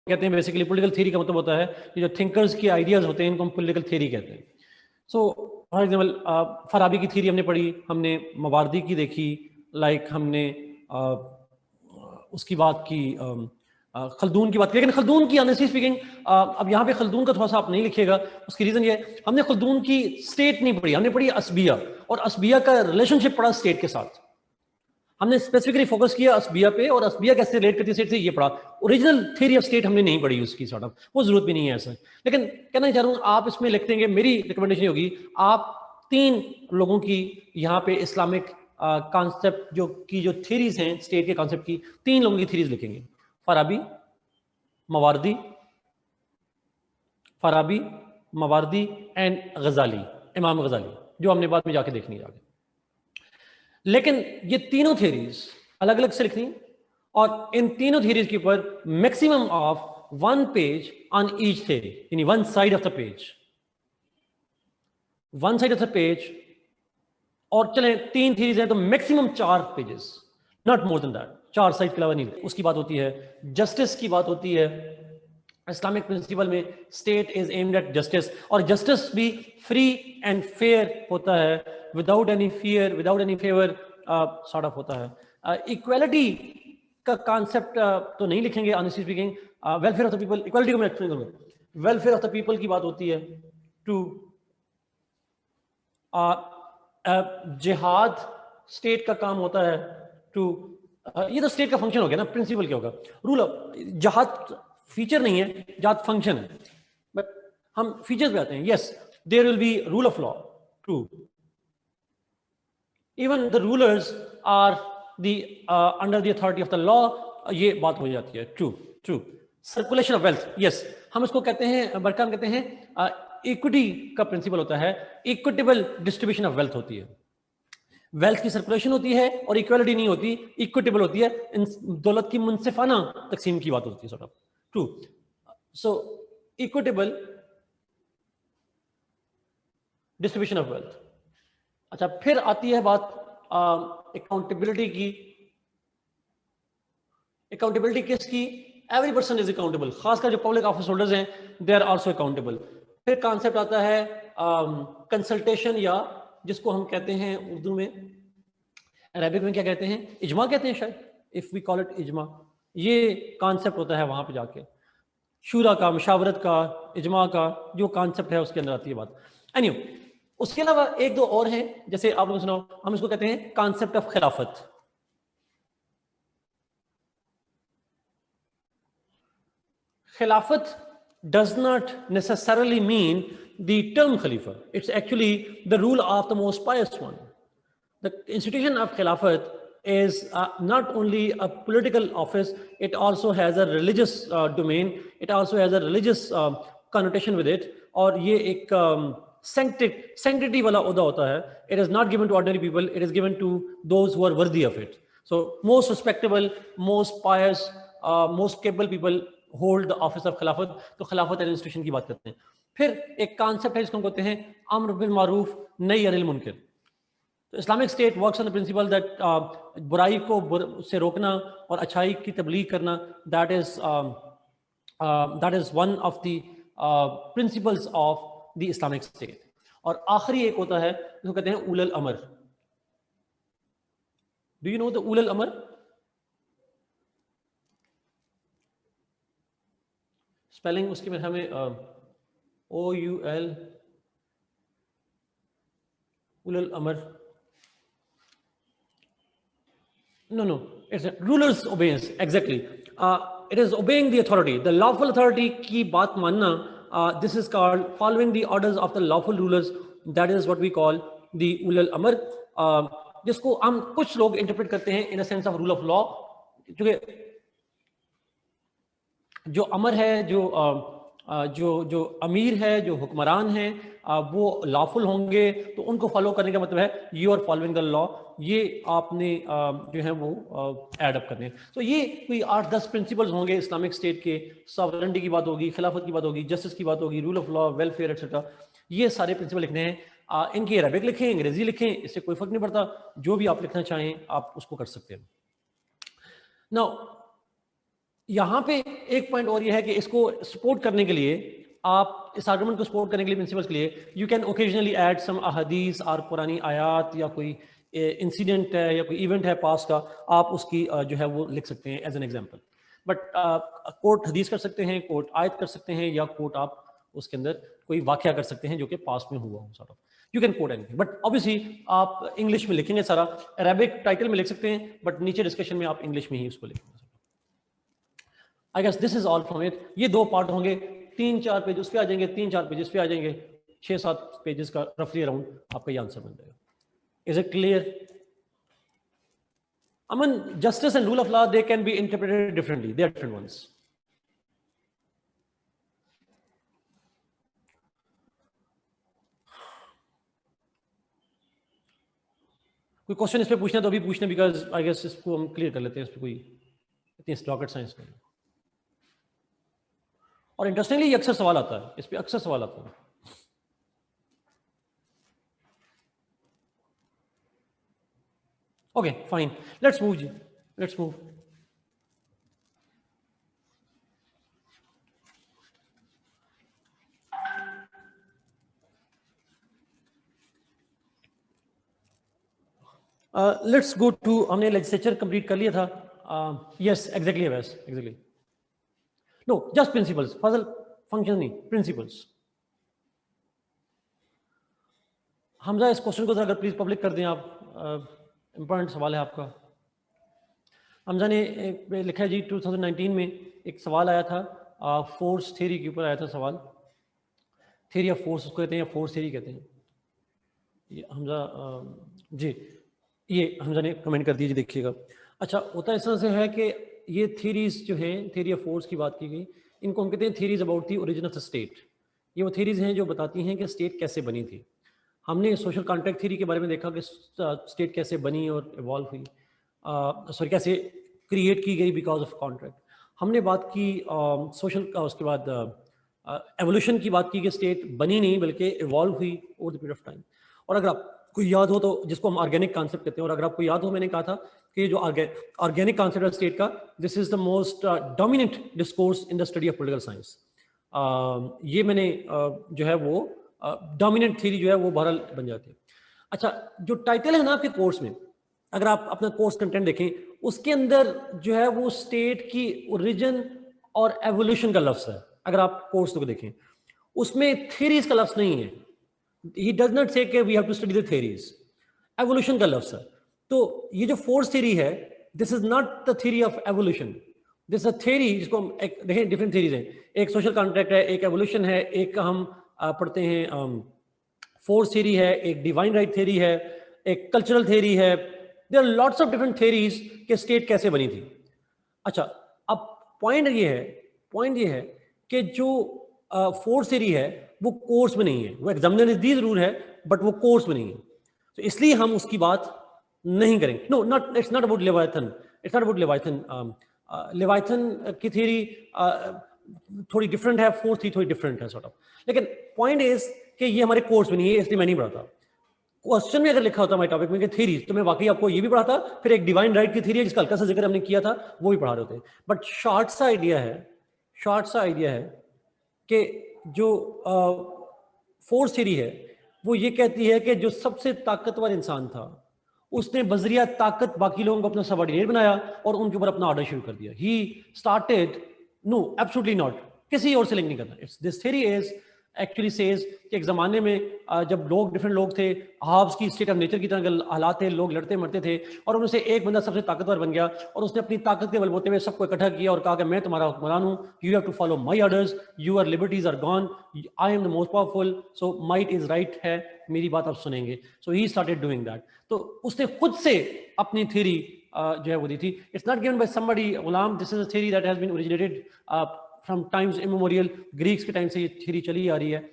कहते हैं basically political theory का मतलब होता है कि जो थिंकर्स की आइडियाज होते हैं इनको हम पॉलिटिकल थ्योरी कहते हैं। सो फॉर एग्जाम्पल फराबी की थ्योरी हमने पढ़ी, हमने मवारदी की देखी, लाइक हमने उसकी बात की, खलदून की बात की। लेकिन खलदून की ऑनेस्टली स्पीकिंग अब यहाँ पे खलदून का थोड़ा सा आप नहीं लिखिएगा, उसकी रीज़न ये है हमने खलदून की स्टेट नहीं पढ़ी, हमने पढ़ी असबिया, और असबिया का रिलेशनशिप पढ़ा स्टेट के साथ। हमने स्पेसिफिकली फोकस किया असबिया पे, और असबिया कैसे रिलेट करती है स्टेट से ये पढ़ा। ओरिजिनल थ्योरी ऑफ स्टेट हमने नहीं पढ़ी उसकी, सॉर्ट ऑफ वो जरूरत भी नहीं है ऐसा। लेकिन कहना चाह रहा हूँ आप इसमें लिख देंगे, मेरी रिकमेंडेशन होगी आप 3 लोगों की यहाँ पे इस्लामिक कॉन्सेप्ट जो थ्योरीज हैं स्टेट के कॉन्सेप्ट की, 3 लोगों की थ्योरीज लिखेंगे। फराबी, मवारदी एंड गजाली, इमाम गजाली, जो हमने बाद में जाके देखनी है आगे। लेकिन ये तीनों थ्योरीज अलग अलग से लिखनी, और इन तीनों थ्योरीज के ऊपर maximum of 1 page on each theory, यानी 1 side of the page, 1 side of the page. और चले 3 थ्योरीज हैं तो maximum 4 pages, not more than that, 4 side के अलावा नहीं। उसकी बात होती है जस्टिस की बात होती है। इस्लामिक प्रिंसिपल में state is aimed at justice, और जस्टिस भी फ्री एंड फेयर होता है, without any fear, without any favour sort of होता है। इक्वालिटी का कॉन्सेप्ट तो नहीं लिखेंगे honestly speaking. Welfare of the people, equality को मैं एक्सप्लेन करूंगा। वेलफेयर ऑफ द पीपल की बात होती है। टू जिहाद स्टेट का काम होता है। टू ये तो स्टेट का फंक्शन हो गया ना, प्रिंसिपल क्या होगा, रूल ऑफ जहाद फीचर नहीं है, जहाद फंक्शन है। बट हम फीचर्स पे आते हैं। Yes, there will be rule of law. True, even the rulers are the under the authority of the law, ये बात हो जाती है। True true. Circulation of wealth, yes, हम इसको कहते हैं, बरकाम कहते हैं, इक्विटी का प्रिंसिपल होता है, इक्विटेबल डिस्ट्रीब्यूशन ऑफ वेल्थ होती है। वेल्थ की सर्कुलेशन होती है और इक्वालिटी नहीं होती, इक्विटेबल होती है। दौलत की मुनसिफाना तकसीम की बात होती है, sort of. True. So equitable distribution of wealth. अच्छा, फिर आती है बात अकाउंटेबिलिटी की। अकाउंटेबिलिटी किसकी? एवरी पर्सन इज अकाउंटेबल, खासकर जो पब्लिक ऑफिस होल्डर्स हैं, दे आर आल्सो अकाउंटेबल। फिर कॉन्सेप्ट आता है कंसल्टेशन, या जिसको हम कहते हैं उर्दू में, अरबिक में क्या कहते हैं, इजमा कहते हैं शायद, इफ वी कॉल इट इजमा। ये कॉन्सेप्ट होता है वहां पे जाके शूरा का, मशावरत का, इजमा का जो कॉन्सेप्ट है उसके अंदर आती है बात। एनीवे, उसके अलावा 1-2 और हैं, जैसे आप लोग सुनाओ, हम इसको कहते हैं कॉन्सेप्ट ऑफ खिलाफत। खिलाफत does not necessarily mean the term Khalifa. It's actually the rule of the most pious one. The institution of Khilafat is not only a political office, it also has a religious domain, it also has a religious connotation with it, और ये एक sanctity वाला ओहदा होता है। It is not given to ordinary people, it is given to those who are worthy of it. So most respectable, most pious, most capable people hold the office of खिलाफत। तो खिलाफत एडमिनिस्ट्रेशन की बात करते हैं। फिर एक कॉन्सेप्ट है जिसको हम कहते हैं अम्र बिल मारूफ नही अनिल मुनकर। तो Islamic state works on the principle that बुराई को से रोकना और अच्छाई की तबलीग करना, that is one of the principles of the Islamic state. और आखिरी एक होता है जिसको कहते हैं उलल अमर। डू यू नो द उलल अमर? स्पेलिंग उसकी में हमें OUL, उलल Amar, no, it's rulers obeys, exactly, it is obeying the authority, the lawful authority की बात मानना, this is called following the orders of the lawful rulers, that is what we call the ulul amr, जिसको हम कुछ लोग interpret करते हैं in a sense of rule of law, क्योंकि जो अमर है, जो अमीर है, जो हुक्मरान है, वो लॉफुल होंगे, तो उनको फॉलो करने का मतलब है you are following the law, ये आपने जो है वो एड अप करने। तो ये कोई 8-10 प्रिंसिपल्स होंगे इस्लामिक स्टेट के। सॉवरेनिटी की बात होगी, खिलाफत की बात होगी, जस्टिस की बात होगी, rule of law, welfare etcetera, ये सारे प्रिंसिपल लिखने हैं। इनकी अरबिक लिखें, अंग्रेजी लिखें, इससे कोई फर्क नहीं पड़ता, जो भी आप लिखना चाहें आप उसको कर सकते हैं। नाउ यहाँ पे एक पॉइंट और ये है कि इसको सपोर्ट करने के लिए, आप इस आर्गुमेंट को सपोर्ट करने के लिए, प्रिंसिपल्स के लिए, you can occasionally add some अहदीस और पुरानी आयात या कोई इंसिडेंट है या कोई इवेंट है पास का, आप उसकी जो है वो लिख सकते हैं as an example. But quote हदीस कर सकते हैं, कोट आयत कर सकते हैं, या कोट आप उसके अंदर कोई वाकया कर सकते हैं जो कि पास में हुआ हो। Sort of you can coat anything, but obviously आप इंग्लिश में लिखेंगे सारा। अरेबिक टाइटल में लिख सकते हैं, बट नीचे डिस्कशन में आप इंग्लिश में ही उसको लिखेंगे। I guess this is all from it. ये 2 पार्ट होंगे, 3-4 पेज उस पे आ जाएंगे, 3-4 पेजेस पे आ जाएंगे, 6-7 पेजेस का रफली अराउंड आपका ये आंसर बन जाएगा। Is it clear? I mean, justice and rule of law, they can be interpreted differently. They are different ones. कोई क्वेश्चन इस पे पूछना तो अभी पूछना, बिकॉज आई गेस इसको हम क्लियर कर लेते हैं। इस पे कोई इतनी रॉकेट साइंस नहीं। और इंटरेस्टिंगली ये अक्सर सवाल आता है, इस पे अक्सर सवाल आता है। ओके फाइन, लेट्स मूव जी, let's move. Let's go to, हमने लेजिस्लेचर कंप्लीट कर लिया था। Yes exactly was exactly. No just principles, फजल फंक्शन नहीं, प्रिंसिपल्स। हमजा इस क्वेश्चन को अगर प्लीज पब्लिक कर दें आप, इंपॉर्टेंट सवाल है आपका। हमजा ने लिखा है जी 2019 में एक सवाल आया था, फोर्स थ्योरी के ऊपर आया था सवाल। थ्योरी ऑफ फोर्स उसको कहते हैं, या फोर्स थ्योरी कहते हैं। ये हमजा जी, ये हमजा ने कमेंट कर दिया जी, देखिएगा। अच्छा, होता इस तरह से है कि ये थ्योरीज जो हैं, थ्योरी ऑफ फोर्स की बात की गई, इनको हम कहते हैं theories about the origin of the state. ये वो थ्योरीज हैं जो बताती हैं कि स्टेट कैसे बनी थी। हमने सोशल कॉन्ट्रैक्ट थ्योरी के बारे में देखा कि स्टेट कैसे बनी और इवॉल्व हुई, सॉरी कैसे क्रिएट की गई बिकॉज ऑफ कॉन्ट्रैक्ट। हमने बात की सोशल, उसके बाद एवोल्यूशन की बात की कि स्टेट बनी नहीं बल्कि इवॉल्व हुई over the period of time. और अगर आपको याद हो तो, जिसको हम ऑर्गेनिक कॉन्सेप्ट कहते हैं, और अगर आपको याद हो मैंने कहा था कि जो ऑर्गेनिक कॉन्सेप्ट है स्टेट का, this is the most dominant discourse in the study of political science. ये मैंने जो है वो डोमिनेंट थ्योरी जो है वो बहरहाल बन जाती है। अच्छा, जो टाइटल है ना आपके कोर्स में, अगर आप अपना कोर्स कंटेंट देखें, उसके अंदर जो है वो स्टेट की ओरिजिन और एवोल्यूशन का लफ्ज है। अगर आप कोर्स को देखें, उसमें थ्योरीज का लफ्ज नहीं है। ही डज नॉट से कि we have to study the theories, evolution का लफ्ज है। तो ये जो फोर्स थ्योरी है, this is not the theory of evolution, this a theory जिसको हम देखें, डिफरेंट थ्योरीज हैं। एक सोशल कॉन्ट्रैक्ट है, एक एवोल्यूशन है, एक हम पढ़ते हैं फोर्स थ्योरी है, एक डिवाइन राइट थ्योरी है, एक कल्चरल थ्योरी है। There are lots of different theories कि स्टेट कैसे बनी थी। अच्छा, अब पॉइंट ये है कि जो फोर्स थ्योरी है वो कोर्स में नहीं है, वो एग्जामिनर नजदीक जरूर है, बट वो कोर्स में नहीं है। तो इसलिए हम उसकी बात नहीं करेंगे। No not, it's not about Leviathan, it's not about Leviathan. Leviathan की थ्योरी थोड़ी डिफरेंट है, फोर्स थ्योरी थोड़ी डिफरेंट है सॉर्ट ऑफ। लेकिन पॉइंट इज कि ये हमारे कोर्स में नहीं है, इसलिए मैं नहीं पढ़ाता। क्वेश्चन में अगर लिखा होता हमारे टॉपिक में थ्योरी, तो मैं वाकई आपको ये भी पढ़ाता, फिर एक डिवाइन राइट की थ्योरी है जिसका हल्का सा जिक्र हमने किया था, वो भी पढ़ा रहे होते। बट शॉर्ट सा आइडिया है कि जो फोर्स थ्योरी है वो ये कहती है कि जो सबसे ताकतवर इंसान था, उसने बजरिया ताकत बाकी लोगों को अपना सबऑर्डिनेट बनाया और उनके ऊपर अपना ऑर्डर शुरू कर दिया। He started, no absolutely not, किसी और से लिंक नहीं करना। It's this theory is actually says कि एक ज़माने में जब डिफरेंट लोग थे, हाब्स की स्टेट ऑफ नेचर की तरह हालात थे, लोग लड़ते मरते थे, और उनसे एक बंदा सबसे ताकतवर बन गया और उसने अपनी ताकत के बलबूते में सबको इकट्ठा किया और कहा कि मैं तुम्हारा हुक्मरान हूँ, you have to follow my orders, your liberties are gone, I am the most powerful, so might is right है, मेरी बात आप सुनेंगे। So he started doing that. तो उसने खुद से अपनी थ्योरी जो है वो दी थी। It's not given by somebody गुलाम, this is a theory that has been originated from times immemorial. Greeks के टाइम से ये थ्योरी चली आ रही है।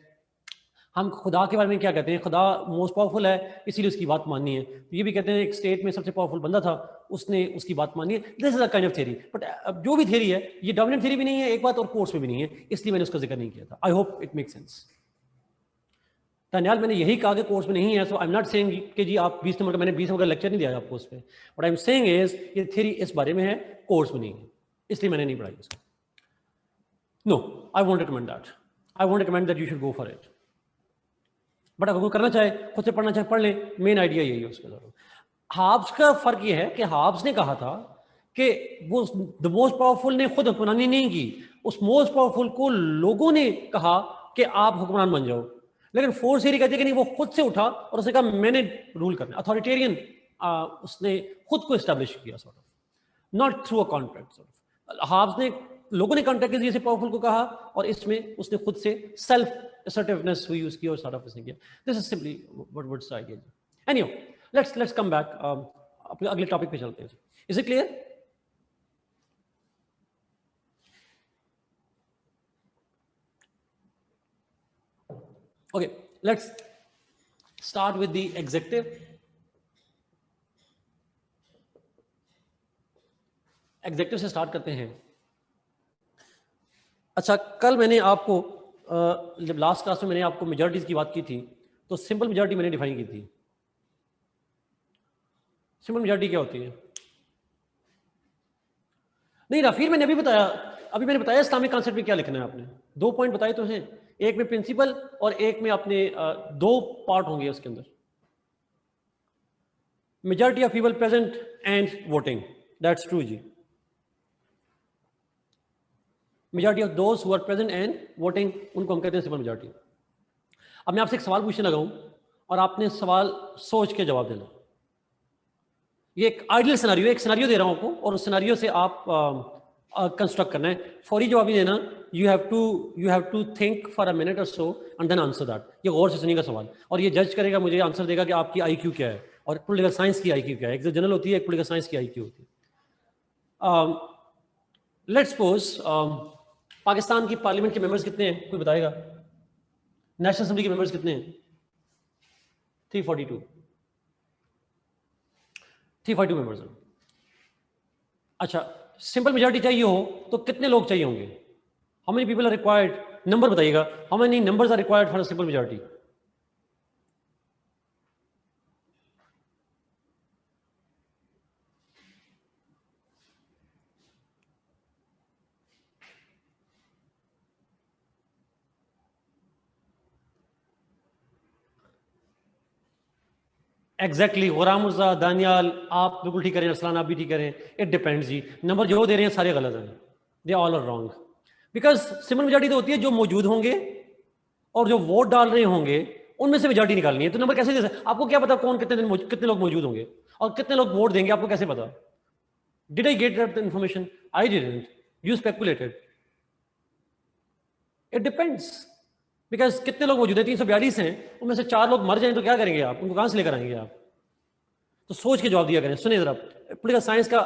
हम खुदा के बारे में क्या कहते हैं, खुदा मोस्ट पावरफुल है इसीलिए उसकी बात माननी है। तो ये भी कहते हैं एक स्टेट में सबसे पावरफुल बंदा था, उसने उसकी बात मानी है। This is a kind of theory. But अब जो भी थ्योरी है ये डोमिनेंट थ्योरी भी नहीं है एक बात, और कोर्स में भी नहीं है, इसलिए मैंने उसका जिक्र नहीं किया था। I hope it make sense. धन्यवाद। मैंने यही कहा कि कोर्स में नहीं है, सो आई एम नॉट सेइंग कि जी आप 20 नंबर का, मैंने 20 नंबर का लेक्चर नहीं दिया आपको उस पर। But I am saying is ये थ्योरी इस बारे में है, कोर्स में नहीं है। इसलिए मैंने नहीं पढ़ाई इसको. No, I won't recommend that. I won't recommend that you should go for it. But अगर कोई करना चाहे, खुद से पढ़ना चाहे, पढ़ ले. मेन आइडिया यही है उसका. हाब्स का फर्क ये है कि हाब्स ने कहा था कि वो द मोस्ट पावरफुल ने खुद हुक्मरानी नहीं की, उस मोस्ट पावरफुल को लोगों ने कहा कि आप हुक्मरान बन जाओ. लेकिन फोर्स एरी कहते हैं कि नहीं, वो खुद से उठा और उसने कहा मैंने रूल करना. अथॉरिटेरियन उसने खुद को एस्टेब्लिश किया, sort of, not through a contract. Halves ने लोगों ने कॉन्ट्रैक्ट के जरिए से पावरफुल को कहा, और इसमें उसने खुद से सेल्फ असर्टिवनेस यूज की और सॉर्ट ऑफ इसने किया. This is simply what the idea. Anyway, let's come back. अपने अगले टॉपिक पे चलते हैं. Is it clear? Okay, let's start with the executive. Executive से स्टार्ट करते हैं. अच्छा, कल मैंने आपको जब लास्ट क्लास में मैंने आपको मेजॉरिटीज की बात की थी, तो सिंपल मेजॉरिटी मैंने डिफाइन की थी. सिंपल मेजॉरिटी क्या होती है? नहीं राफीर, मैंने अभी मैंने बताया इस्लामिक कॉन्सेप्ट में क्या लिखना है आपने. 2 पॉइंट बताए तो हैं, एक में प्रिंसिपल और एक में आपने 2 पार्ट होंगे उसके अंदर. Majority of people present and voting, that's true जी. Majority of those who are present and voting, उनको हम कहते हैं सिंपल मेजॉरिटी. अब मैं आपसे एक सवाल पूछने लगा हूं और आपने सवाल सोच के जवाब देना. ये एक आइडियल सिनेरियो, एक सिनेरियो दे रहा हूं आपको, और उस सिनेरियो से आप कंस्ट्रक्ट करना है. फौरी जवाब नहीं देना. You have to think for a minute और so and then answer that. ये गौर से सुनिएगा सवाल, और ये जज करेगा, मुझे आंसर देगा कि आपकी आईक्यू क्या है और पॉलिटिकल साइंस की आईक्यू क्या है. एक जनरल होती है, एक पॉलिटिकल साइंस की आईक्यू होती है. लेट्स सपोज पाकिस्तान की पार्लियामेंट के मेंबर्स कितने हैं, कोई बताएगा? नेशनल असेंबली के मेंबर्स कितने हैं? 342 मेंबर्स हैं. अच्छा, सिंपल मेजॉरिटी चाहिए हो तो कितने लोग चाहिए होंगे? How many people are required? Number बताइएगा. How many numbers are required for a simple majority? Exactly. Ghulam Mirza, Daniyal, आप बिल्कुल ठीक करें, अरसलान आप भी ठीक करें. It depends ji. नंबर जो दे रहे हैं सारे गलत हैं. They all are wrong. Because simple majority तो होती है जो मौजूद होंगे और जो वोट डाल रहे होंगे उनमें से मेजॉरिटी निकालनी है. तो नंबर कैसे दे सकते? आपको क्या पता कौन कितने लोग मौजूद होंगे और कितने लोग वोट देंगे? आपको कैसे पता? Did I get that information? I didn't. You speculated. It depends. Because कितने लोग मौजूद हैं? 342 हैं, उनमें से 4 लोग मर जाएं तो क्या करेंगे आप? उनको कहां से लेकर आएंगे आप? तो सोच के जवाब दिया करें. सुनिए जरा, पॉलिटिकल साइंस का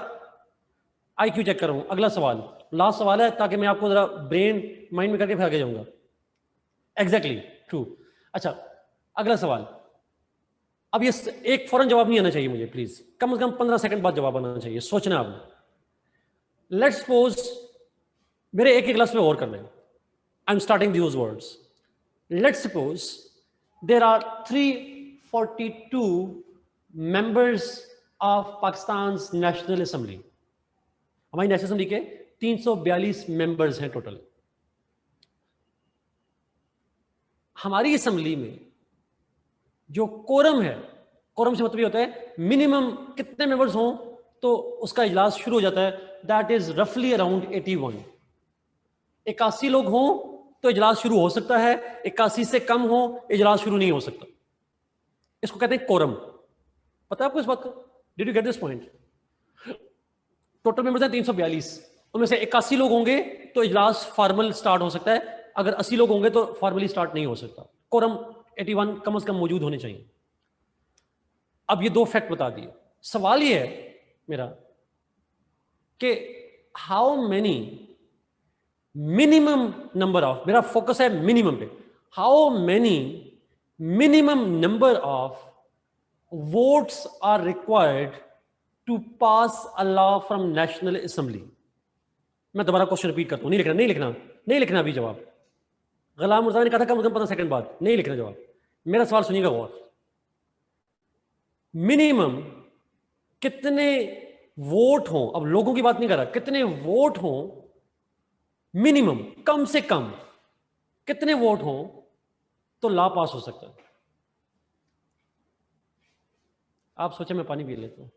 आईक्यू चेक करूं. अगला सवाल, लास्ट सवाल है, ताकि मैं आपको जरा ब्रेन माइंड में करके फिर आगे जाऊंगा. Exactly true. अच्छा, अगला सवाल. अब ये एक फौरन जवाब नहीं आना चाहिए मुझे, प्लीज. कम से कम 15 सेकंड बाद जवाब आना चाहिए. सोचना आपने. लेट्स सपोज मेरे एक क्लास में और करना है. I am starting these words. Let's suppose there are 342 members of Pakistan's National Assembly. हमारी नेशनल असेंबली के 342 मेंबर्स हैं टोटल. हमारी असेंबली में जो कोरम है, कोरम से मतलब ये होता है मिनिमम कितने मेंबर्स हों तो उसका इजलास शुरू हो जाता है. दैट इज रफली अराउंड 81. 81 लोग हों तो इजलास शुरू हो सकता है, 81 से कम हो इजलास शुरू नहीं हो सकता. इसको कहते हैं कोरम. पता है आपको इस बात का? Did you get this point? Total members हैं 342, उनमें से 81 लोग होंगे तो इजलास फॉर्मल स्टार्ट हो सकता है. अगर 80 लोग होंगे तो फॉर्मली स्टार्ट नहीं हो सकता. कोरम 81 कम से कम मौजूद होने चाहिए. अब ये 2 फैक्ट बता दिए. सवाल ये है मेरा कि how many minimum number of, मेरा फोकस है मिनिमम पे, how many minimum number of votes are required to pass a law from National Assembly. मैं दोबारा क्वेश्चन रिपीट करता हूं. नहीं लिखना अभी जवाब. गुलाम मुर्जा ने कहा था कम से कम 15 सेकंड बाद. नहीं लिखना जवाब. मेरा सवाल सुनिएगा गौर. मिनिमम कितने वोट हो, अब लोगों की बात नहीं कर रहा, कितने वोट हो मिनिमम, कम से कम कितने वोट हो तो लॉ पास हो सकता है। आप सोचे, मैं पानी पी लेता हूं।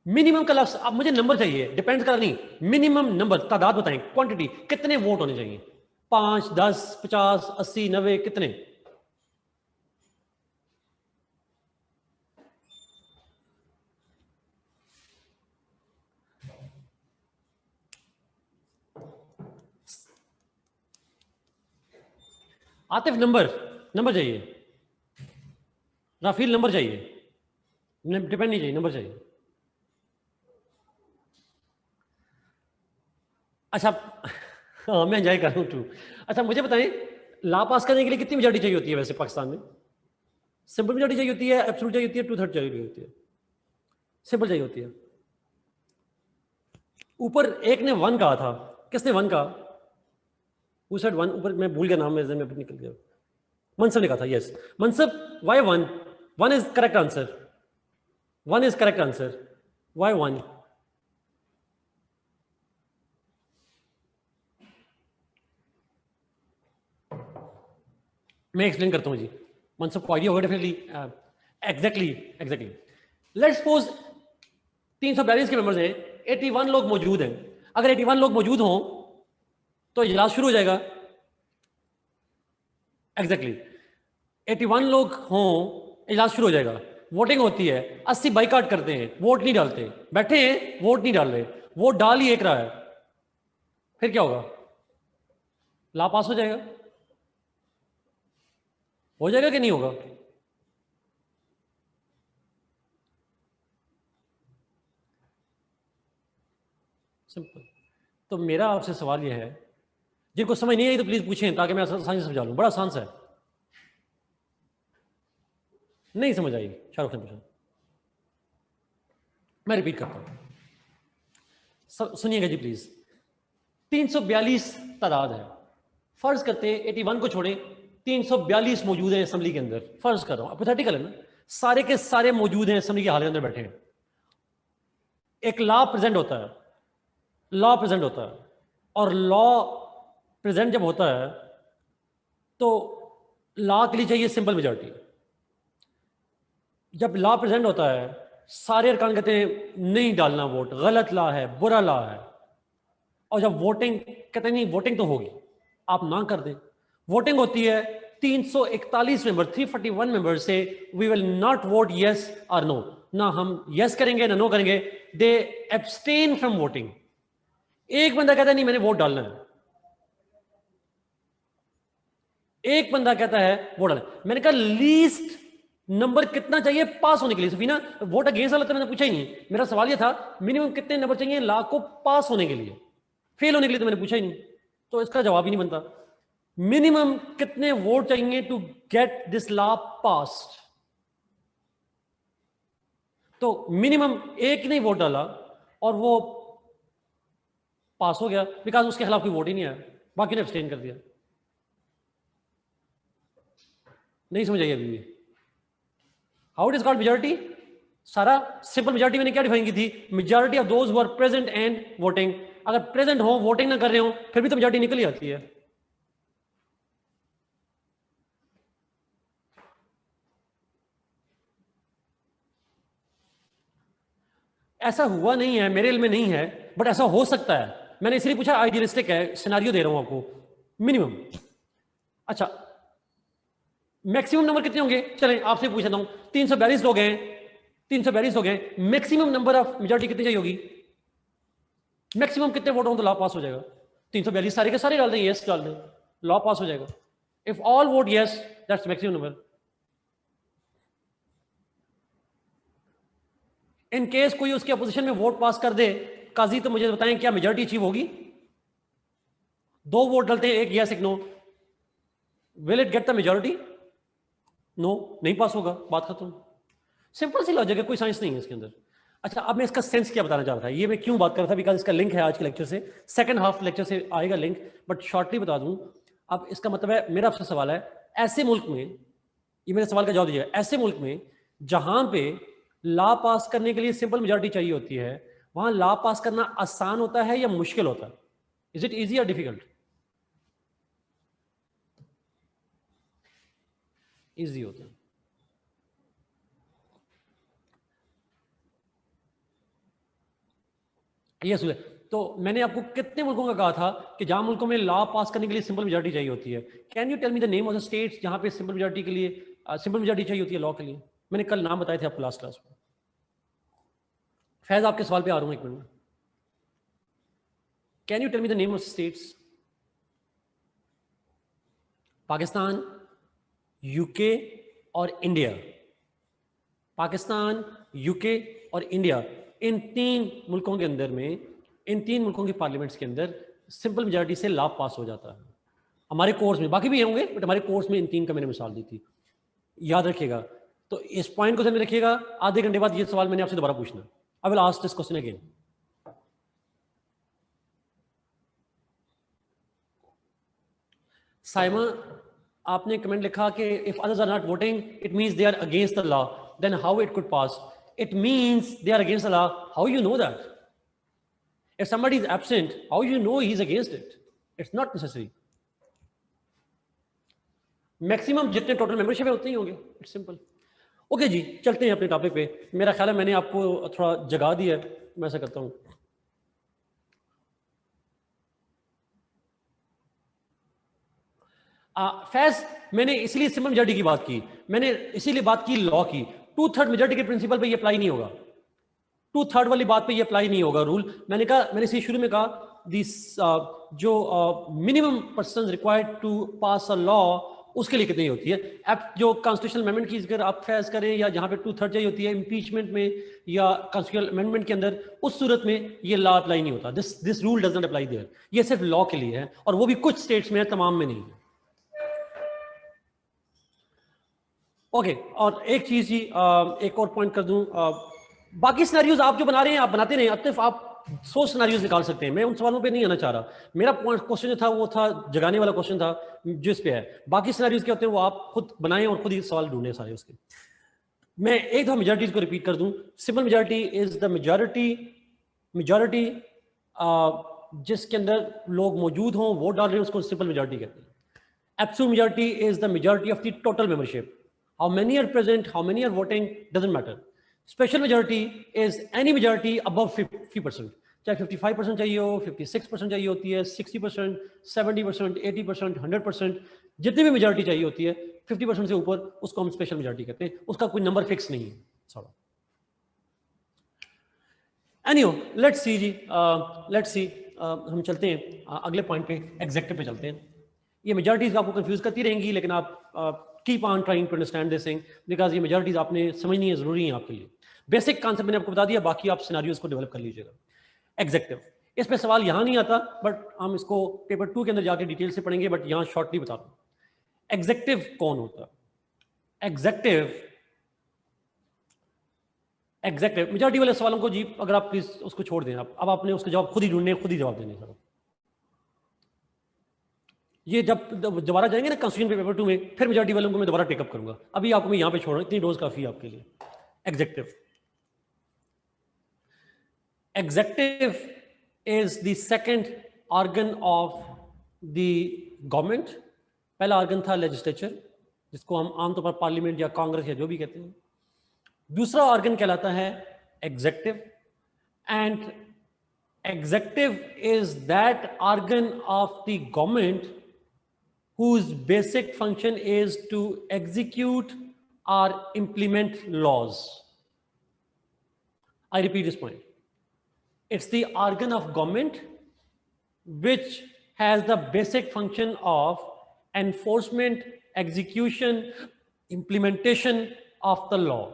मिनिमम का लफ्ज, अब मुझे नंबर चाहिए, डिपेंड कर नहीं, मिनिमम नंबर, तादाद बताएं, क्वांटिटी, कितने वोट होने चाहिए, 5, 10, 50, 80, 90, कितने? आतिफ नंबर, नंबर चाहिए, राफील नंबर चाहिए, डिपेंड नहीं चाहिए, नंबर चाहिए। अच्छा, हाँ मैं एंजॉय कर रहा हूँ टू। अच्छा मुझे बताएं, लॉ पास करने के लिए कितनी मेजॉरिटी चाहिए होती है वैसे पाकिस्तान में? सिंपल मेजॉरिटी चाहिए होती है, एब्सोल्यूट चाहिए होती है, 2/3 चाहिए होती है? सिंपल चाहिए होती है। ऊपर एक ने 1 कहा था, किसने 1 कहा? Who said 1? ऊपर मैं भूल गया नाम, मेरे में निकल गया। मनसब ने कहा था, yes Mansab. Why 1? 1 is correct answer, 1 is correct answer. Why 1? मैं एक्सप्लेन करता हूं जी, मनसब को आइडिया होगा definitely. Exactly exactly. Let's suppose 342 के मेंबर्स हैं, 81 लोग मौजूद हैं। अगर 81 लोग मौजूद हों तो इजलास शुरू हो जाएगा। एग्जैक्टली 81 लोग हों, इजलास शुरू हो जाएगा। वोटिंग होती है, 80 बाइकाट करते हैं, वोट नहीं डालते, बैठे हैं वोट नहीं डाल रहे, वोट डाल ही एक रहा है, फिर क्या होगा? ला पास हो जाएगा? हो जाएगा कि नहीं होगा? सिंपल। तो मेरा आपसे सवाल यह है, जिनको समझ नहीं आई तो प्लीज पूछें ताकि मैं आसानी से समझा लूं। बड़ा आसान सा है। नहीं समझ आई? शाहरुख ने पूछा। मैं रिपीट करता हूं, सुनिएगा जी प्लीज। 342 तादाद है, फर्ज करते 81 को छोड़े 342 मौजूद हैं असेंबली के अंदर, फर्ज कर रहा हूं, हाइपोथेटिकल है ना, सारे के सारे मौजूद हैं असेंबली के हाल के अंदर बैठे हैं। एक लॉ प्रेजेंट होता है, लॉ प्रेजेंट होता है, और लॉ प्रेजेंट जब होता है तो लॉ के लिए चाहिए सिंपल मेजॉरिटी। जब लॉ प्रेजेंट होता है सारे अरकान कहते हैं नहीं डालना वोट, गलत लॉ है, बुरा लॉ है, और जब वोटिंग कहते हैं नहीं वोटिंग तो होगी, आप ना कर दें, वोटिंग होती है 341 मेंबर, 341 मेंबर से we will not vote yes और नो, ना हम यस करेंगे ना नो करेंगे, दे एब्सटेन फ्रॉम वोटिंग। एक बंदा कहता है नहीं मैंने वोट डालना है, एक बंदा कहता है वोट डालना। मैंने कहा लीस्ट नंबर कितना चाहिए पास होने के लिए? सफीना, वोट अगेंस्ट वाला तो मैंने पूछा ही नहीं, मेरा सवाल यह था मिनिमम कितने नंबर चाहिए लॉ को पास होने के लिए, फेल होने के लिए तो मैंने पूछा ही नहीं, तो इसका जवाब ही नहीं बनता। मिनिमम कितने वोट चाहिए to get this law passed? तो मिनिमम एक नहीं वोट डाला और वो पास हो गया, बिकॉज उसके खिलाफ कोई वोट ही नहीं आया, बाकी ने एब्सटेन कर दिया। नहीं समझ आई अभी भी? How it is called majority? सारा सिंपल मेजॉरिटी मैंने क्या डिफाइन की थी? Majority of those who are present and voting. अगर प्रेजेंट हो वोटिंग ना कर रहे हो फिर भी तो मेजॉरिटी निकल ही आती है। ऐसा हुआ नहीं है, मेरे इल्म में नहीं है, बट ऐसा हो सकता है। मैंने इसलिए पूछा, आइडियलिस्टिक है, सिनारियो दे रहा हूं आपको। मिनिमम, अच्छा मैक्सिमम नंबर कितने होंगे? चलें आपसे पूछता हूं, 342 लोग हैं, 342 लोग हैं, मैक्सिमम नंबर ऑफ मेजॉरिटी कितनी चाहिए होगी? मैक्सिमम कितने वोट हों तो लॉ पास हो जाएगा? 342 सारे के सारे डाल दें, यस डाल दें, लॉ पास हो जाएगा। If all vote yes, that's maximum number. In case कोई उसके अपोजिशन में वोट पास कर दे काजी, तो मुझे बताएं क्या मेजॉरिटी अचीव होगी? 2 वोट डालते हैं, एक यस एक no, will it get the majority? No, नहीं पास होगा, बात खत्म। सिंपल सी लॉजिक है, कोई साइंस नहीं है इसके अंदर। अच्छा, अब मैं इसका सेंस क्या बताना चाह रहा था, ये मैं क्यों बात कर रहा था, बिकॉज इसका लिंक है आज के लेक्चर से, सेकंड हाफ लेक्चर से आएगा लिंक, बट शॉर्टली बता दूं। अब इसका मतलब है, मेरा आपसे सवाल है, ऐसे मुल्क में, ये मेरे सवाल का जवाब दीजिए, ऐसे मुल्क में जहां पे लॉ पास करने के लिए सिंपल मेजॉरिटी चाहिए होती है, वहां लॉ पास करना आसान होता है या मुश्किल होता है? इज इट इजी या डिफिकल्ट? इजी होता है। ये सुने, तो मैंने आपको कितने मुल्कों का कहा था कि जहां मुल्कों में लॉ पास करने के लिए सिंपल मेजॉरिटी चाहिए होती है? Can you tell me the name of the states जहां पे सिंपल मेजॉरिटी के लिए सिंपल मेजॉरिटी चाहिए होती है लॉ के लिए? मैंने कल नाम बताए थे आपको लास्ट क्लास में। फैज, आपके सवाल पे आ रहा हूं, एक मिनट में। Can you tell me the name of states? Pakistan, UK और इंडिया। पाकिस्तान, यूके और इंडिया, इन तीन मुल्कों के अंदर में, इन तीन मुल्कों की पार्लियामेंट्स के अंदर सिंपल मेजॉरिटी से लॉ पास हो जाता है हमारे कोर्स में। बाकी भी होंगे, बट हमारे कोर्स में इन तीन का मैंने मिसाल दी थी, याद रखिएगा। तो इस पॉइंट को ध्यान में रखिएगा। आधे घंटे बाद ये सवाल मैंने आपसे दोबारा पूछना। I will ask this question again. Saima, आपने कमेंट लिखा कि if others are not voting it means they are against the law, then how it could pass? It means they are against the law. How you know that? If somebody is absent, how you know he's against it? It's not necessary. Maximum जितने total membership है उतने ही होंगे। It's simple. Okay जी, चलते हैं अपने topic पे। मेरा ख्याल है मैंने आपको थोड़ा जगा दिया है, मैं ऐसा करता हूँ। फैज, मैंने इसीलिए सिंपल मेजॉरिटी की बात की, मैंने इसीलिए बात की लॉ की। 2/3 मेजॉरिटी के प्रिंसिपल पे ये अप्लाई नहीं होगा, 2/3 वाली बात पे ये अप्लाई नहीं होगा रूल। मैंने कहा, मैंने इसी शुरू में कहा, दिस जो minimum person required to pass a law, उसके लिए कितनी होती है। अब जो कॉन्स्टिट्यूशनल अमेंडमेंट की अगर आप फैज करें, या जहां पे 2/3 चाहिए होती है इम्पीचमेंट में या कॉन्स्टिट्यूशनल अमेंडमेंट के अंदर, उस सूरत में ये लॉ अप्लाई नहीं होता। This rule does not apply there. ये सिर्फ लॉ के लिए है, और वो भी कुछ स्टेट्स में है, तमाम में नहीं है। ओके, और एक चीज जी, एक और पॉइंट कर दूं, बाकी सिनेरियोज आप जो बना रहे हैं आप बनाते रहे, अतिफ आप 100 सिनेरियोज निकाल सकते हैं, मैं उन सवालों पे नहीं आना चाह रहा। मेरा क्वेश्चन जो था वो था जगाने वाला क्वेश्चन था, जिस पे है। बाकी सिनेरियोज क्या होते हैं वो आप खुद बनाएं और खुद ही सवाल ढूंढें सारे उसके। मैं एक दफा मेजॉरिटीज को रिपीट कर दूं। Simple majority is the majority जिसके अंदर लोग मौजूद हों, वोट डाल रहे हैं, उसको सिंपल मेजॉरिटी कहते हैं। Absolute majority is the majority of the total membership. How many are present, how many are voting, doesn't matter. Special majority is any majority above 50%. चाहे 55% चाहिए हो, 56% चाहिए होती है, 60%, 70%, 80%, 100%, जितनी भी मेजॉरिटी चाहिए होती है 50% से ऊपर, उसको हम स्पेशल मेजॉरिटी कहते हैं। उसका कोई नंबर फिक्स नहीं है। सॉरी, एनीहो, लेट्स सी जी, लेट्स सी, हम चलते हैं अगले पॉइंट पे, एग्जेक्टिव पे चलते हैं। ये मेजॉरिटीज आपको कंफ्यूज करती रहेंगी, लेकिन आप keep on trying to understand this thing, because ये मेजॉरिटीज आपने समझनी है, जरूरी है आपके लिए। बेसिक कॉन्सेप्ट मैंने आपको बता दिया, बाकी आप सिनेरियोज को डेवलप कर लीजिएगा। एग्जेक्टिव, इस पे सवाल यहां नहीं आता, बट हम इसको पेपर 2 के अंदर जाके डिटेल से पढ़ेंगे, बट यहां शॉर्टली बता रहा हूं। एग्जेक्टिव कौन होता है? एग्जेक्टिव मेजॉरिटी वाले सवालों को जी, अगर आप प्लीज उसको छोड़ दें, अब आपने उसके जवाब खुद ही ढूंढने, खुद ही जवाब देने सर। ये जब दोबारा जाएंगे ना कॉन्स्टिट्यूशन पेपर 2 में, फिर मेजॉरिटी वालों को मैं दोबारा टेकअप करूंगा। अभी आपको मैं यहां पे छोड़ रहा हूं, इतनी डोज काफी है आपके लिए। Executive is the second organ of the government. पहला ऑर्गन था लेजिस्लेचर, जिसको हम आमतौर पर पार्लियामेंट या कांग्रेस या जो भी कहते हैं। दूसरा ऑर्गन कहलाता है executive, and executive is that organ of the government whose basic function is to execute or implement laws. I repeat this point. It's the organ of government which has the basic function of enforcement, execution, implementation of the law.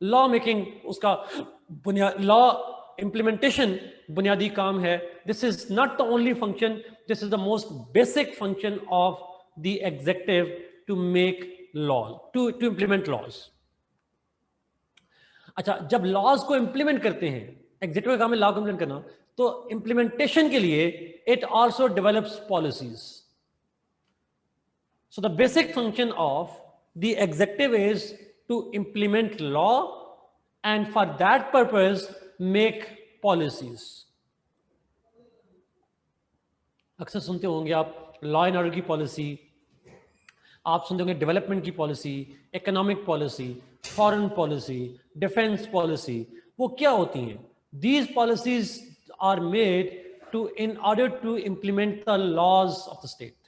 Law making उसका law implementation बुनियादी काम है। This is not the only function, this is the most basic function of the executive to make laws, to implement laws. अच्छा, जब laws को implement करते हैं, executive का काम है लॉ को इंप्लीमेंट करना, तो इंप्लीमेंटेशन के लिए it also develops policies. So the basic function of the executive is to implement law and for that purpose make policies. अक्सर सुनते होंगे आप लॉ एंड ऑर्डर की पॉलिसी, आप सुनते होंगे डेवलपमेंट की policy, economic policy, foreign policy, defence policy. वो क्या होती हैं? These policies are made to in order to implement the laws of the state.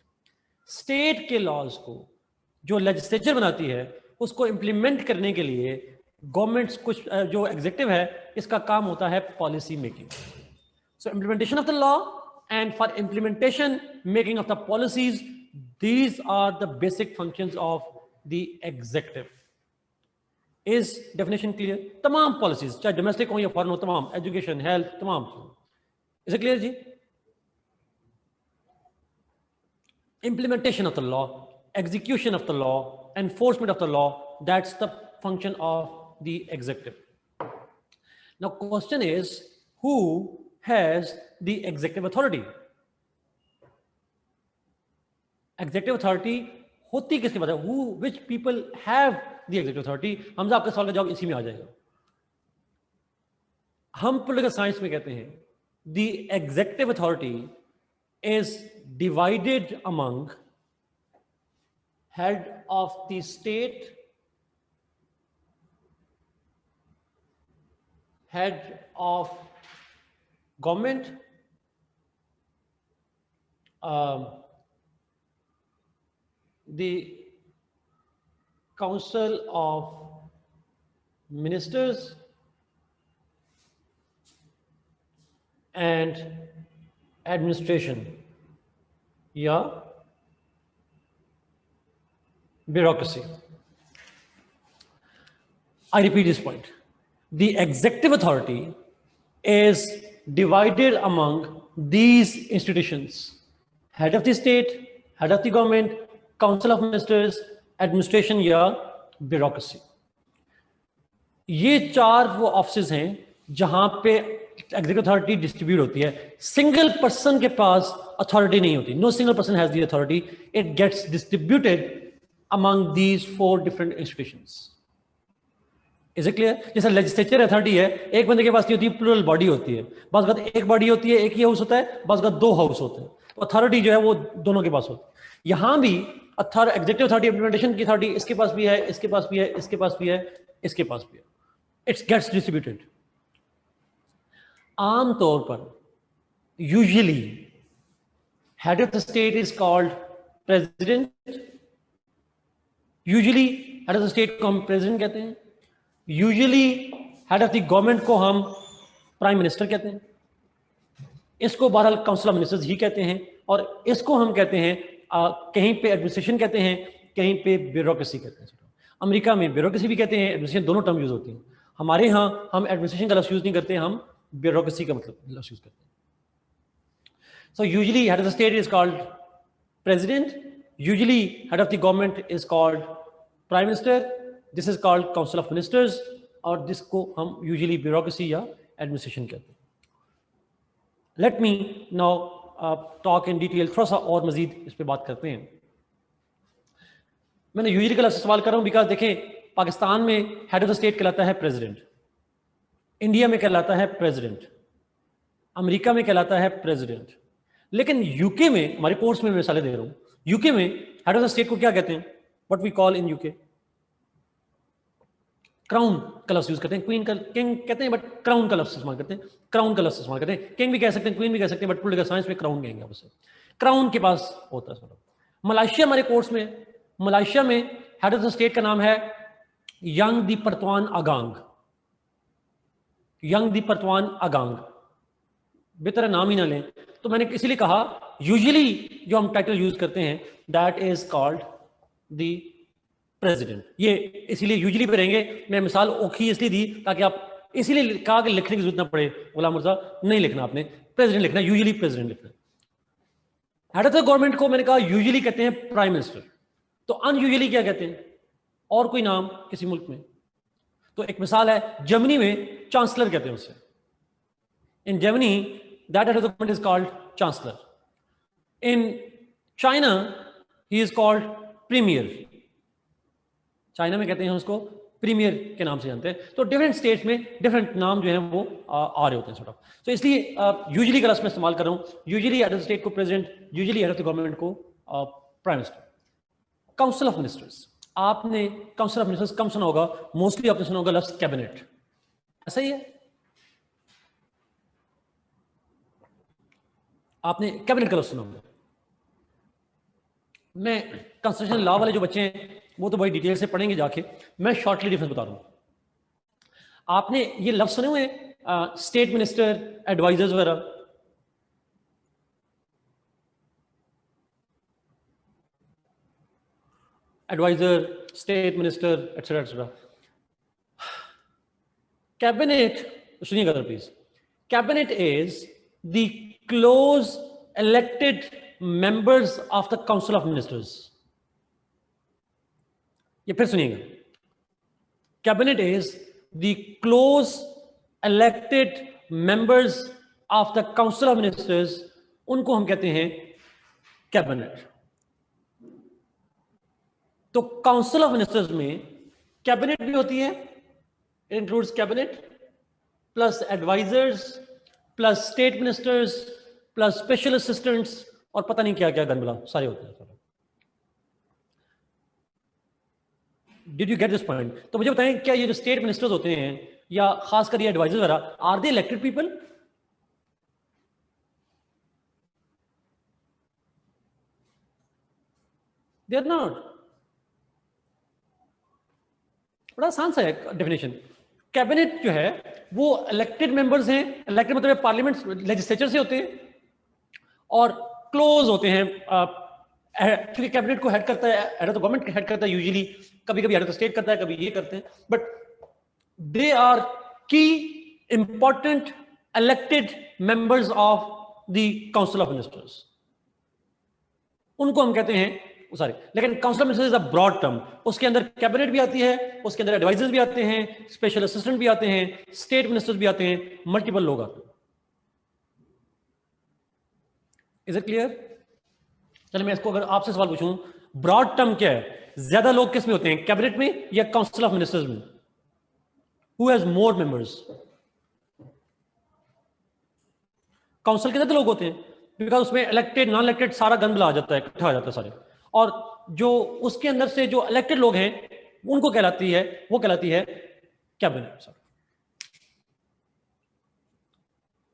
State के लॉज को जो लेजिस्लेचर बनाती है उसको इंप्लीमेंट करने के लिए गवर्नमेंट्स कुछ जो एग्जीक्यूटिव है इसका काम होता है policy making. So implementation of the law and for implementation making of the policies, these are the basic functions of the executive. Is definition clear? तमाम पॉलिसीज चाहे डोमेस्टिक हो या फॉरेन हो, तमाम एजुकेशन, हेल्थ, तमाम. इज इट क्लियर जी? Implementation of the law, execution of the law, enforcement of the law, that's the function of the executive. Now question is, who has the executive authority? Executive authority होती किसके पास है? Who, which people have the executive authority? Hamza आपका सवाल का जवाब इसी में आ जाएगा. हम पॉलिटिकल साइंस में कहते हैं the executive authority is divided among head of the state, head of government, the council of ministers, and administration या bureaucracy. I repeat this point. The executive authority is divided among these institutions: head of the state, head of the government, council of ministers, administration या bureaucracy. ये चार वो offices हैं जहां पे executive authority distribute होती है. सिंगल पर्सन के पास अथॉरिटी नहीं होती. No single person has the authority. It gets distributed among these 4 different institutions. Is it clear? जैसे लेजिस्लेचर अथॉरिटी है, एक बंदे के पास नहीं होती, प्लूरल बॉडी होती है. बस बात एक बॉडी होती है, एक ही हाउस होता है, बस बात 2 हाउस होते हैं. अथॉरिटी जो है वो दोनों के पास होती है. यहां भी एग्जीक्यूटिव अथॉरिटी, इम्प्लीमेंटेशन की अथॉरिटी इसके पास भी है, इसके पास भी है, इसके पास भी है, इसके पास भी है. It's gets distributed. आमतौर पर usually head of the state is called president. Usually head of the state को हम प्रेसिडेंट कहते हैं. Usually head of the government को हम प्राइम मिनिस्टर कहते हैं. इसको बहरहाल काउंसिल ऑफ मिनिस्टर्स ही कहते हैं. और इसको हम कहते हैं कहीं पे एडमिनिस्ट्रेशन कहते हैं, कहीं पे ब्यूरोक्रेसी कहते हैं. अमेरिका में ब्यूरोक्रेसी भी कहते हैं, एडमिनिस्ट्रेशन, दोनों टर्म यूज होती हैं. हमारे यहाँ हम एडमिनिस्ट्रेशन का लफ्ज़ यूज नहीं करते, हम ब्यूरोक्रेसी का मतलब लफ्ज़ यूज करते हैं. So usually head of the state is called president. Usually head of the government is called prime minister. This is called council of ministers. और जिसको हम usually bureaucracy या administration कहते हैं. Let me now talk in detail. थोड़ा सा और मजीद इस पे बात करते हैं. मैंने यूजुअली का लफ्ज़ सवाल कर रहा हूँ बिकॉज देखें, पाकिस्तान में हेड ऑफ द स्टेट कहलाता है प्रेसिडेंट, इंडिया में कहलाता है प्रेसिडेंट, अमेरिका में कहलाता है प्रेसिडेंट. लेकिन यूके में, हमारे कोर्स में मिसालें दे रहा हूं, यूके में हेड ऑफ द स्टेट को क्या कहते हैं? What we call in UK crown का लफ्ज़ यूज करते हैं. क्वीन का, किंग कहते हैं, बट क्राउन का लफ्ज़ इस्तेमाल करते हैं. क्राउन का लफ्ज़ इस्तेमाल करते हैं. किंग भी कह सकते हैं, क्वीन भी कह सकते हैं, बट पॉलिटिकल साइंस में क्राउन कहेंगे. आपसे क्राउन के पास होता है. मलेशिया हमारे कोर्स में, मलेशिया में हेड ऑफ द स्टेट का नाम है यंग दी परतवान अगांग. यंग दी परतवान अगांग, बेहतर नाम ही ना लें. तो मैंने इसीलिए कहा यूजुअली जो हम टाइटल यूज करते हैं that is called the president. ये इसीलिए यूजुअली पे रहेंगे. मैं मिसाल ओखी इसलिए दी ताकि आप, इसीलिए कहा कि लिखने की जरूरत ना पड़े. गुलाम मुर्जा नहीं लिखना, आपने प्रेसिडेंट लिखना, यूजुअली प्रेसिडेंट लिखना. हेड ऑफ द गवर्नमेंट को मैंने कहा यूजुअली कहते हैं प्राइम मिनिस्टर. तो अनयूजुअली क्या कहते हैं? और कोई नाम किसी मुल्क में? तो एक मिसाल है, जर्मनी में चांसलर कहते हैं उसे। In Germany that head of the government is called chancellor. In China he is called premier. China में कहते हैं उसको प्रीमियर के नाम से जानते हैं। तो डिफरेंट स्टेट्स में डिफरेंट नाम जो है वो आ रहे होते हैं सॉर्ट ऑफ। तो इसलिए यूजुअली गलत में इस्तेमाल कर रहा हूँ, usually head of the state को president, usually head of the government को prime minister. Council of ministers, आपने काउंसिल ऑफ मिनिस्टर्स कम सुना होगा, मोस्टली आपने सुना होगा लफ्ज कैबिनेट, ऐसा ही है। आपने कैबिनेट का लफ्ज सुना होगा। मैं कॉन्स्टिट्यूशन लॉ वाले जो बच्चे हैं वो तो बड़ी डिटेल से पढ़ेंगे जाके, मैं शॉर्टली डिफरेंस बता रहा हूं। आपने ये लफ्ज सुने हुए स्टेट मिनिस्टर, एडवाइजर्स वगैरह? Advisor, state minister, etcetera etcetera. Cabinet, सुनिएगा please. Cabinet is the close elected members of the council of ministers। ये फिर सुनिएगा, cabinet is the close elected members of the council of ministers, उनको हम कहते हैं cabinet. तो काउंसिल ऑफ मिनिस्टर्स में कैबिनेट भी होती है, it includes cabinet plus advisers plus state ministers plus special assistants और पता नहीं क्या क्या गनबला सारे होते हैं। Did you get this point? तो मुझे बताएं, क्या ये जो स्टेट मिनिस्टर्स होते हैं या खासकर ये एडवाइजर वगैरह, are they elected people? They are not. बड़ा आसान सा है डेफिनेशन। कैबिनेट जो है वो इलेक्टेड मेंबर्स हैं, इलेक्टेड मतलब पार्लियामेंट लेजिस्लेचर से होते हैं और क्लोज होते हैं। क्योंकि कैबिनेट को हेड करता है, head of the government head करता है यूजुअली, कभी कभी हेड ऑफ द स्टेट करता है, कभी ये करते हैं, but they are key important elected members of the council of ministers, उनको हम कहते हैं सॉरी। लेकिन council of ministers is a broad term, उसके अंदर कैबिनेट भी आती है, उसके अंदर एडवाइजर्स भी आते हैं, स्पेशल असिस्टेंट भी आते हैं, स्टेट मिनिस्टर्स भी आते हैं, मल्टीपल लोग आते हैं। Is it clear? चलिए मैं इसको अगर आपसे सवाल पूछूं, ब्रॉड टर्म क्या है? ज्यादा लोग किस में होते हैं, कैबिनेट में या काउंसिल ऑफ मिनिस्टर्स में? Who has more members? Council के ज्यादा लोग होते हैं, बिकॉज उसमें इलेक्टेड नॉन इलेक्टेड सारा गंदला आ जाता है, इकट्ठा आ जाता है सारे, और जो उसके अंदर से जो इलेक्टेड लोग हैं उनको कहलाती है, वो कहलाती है cabinet. Sir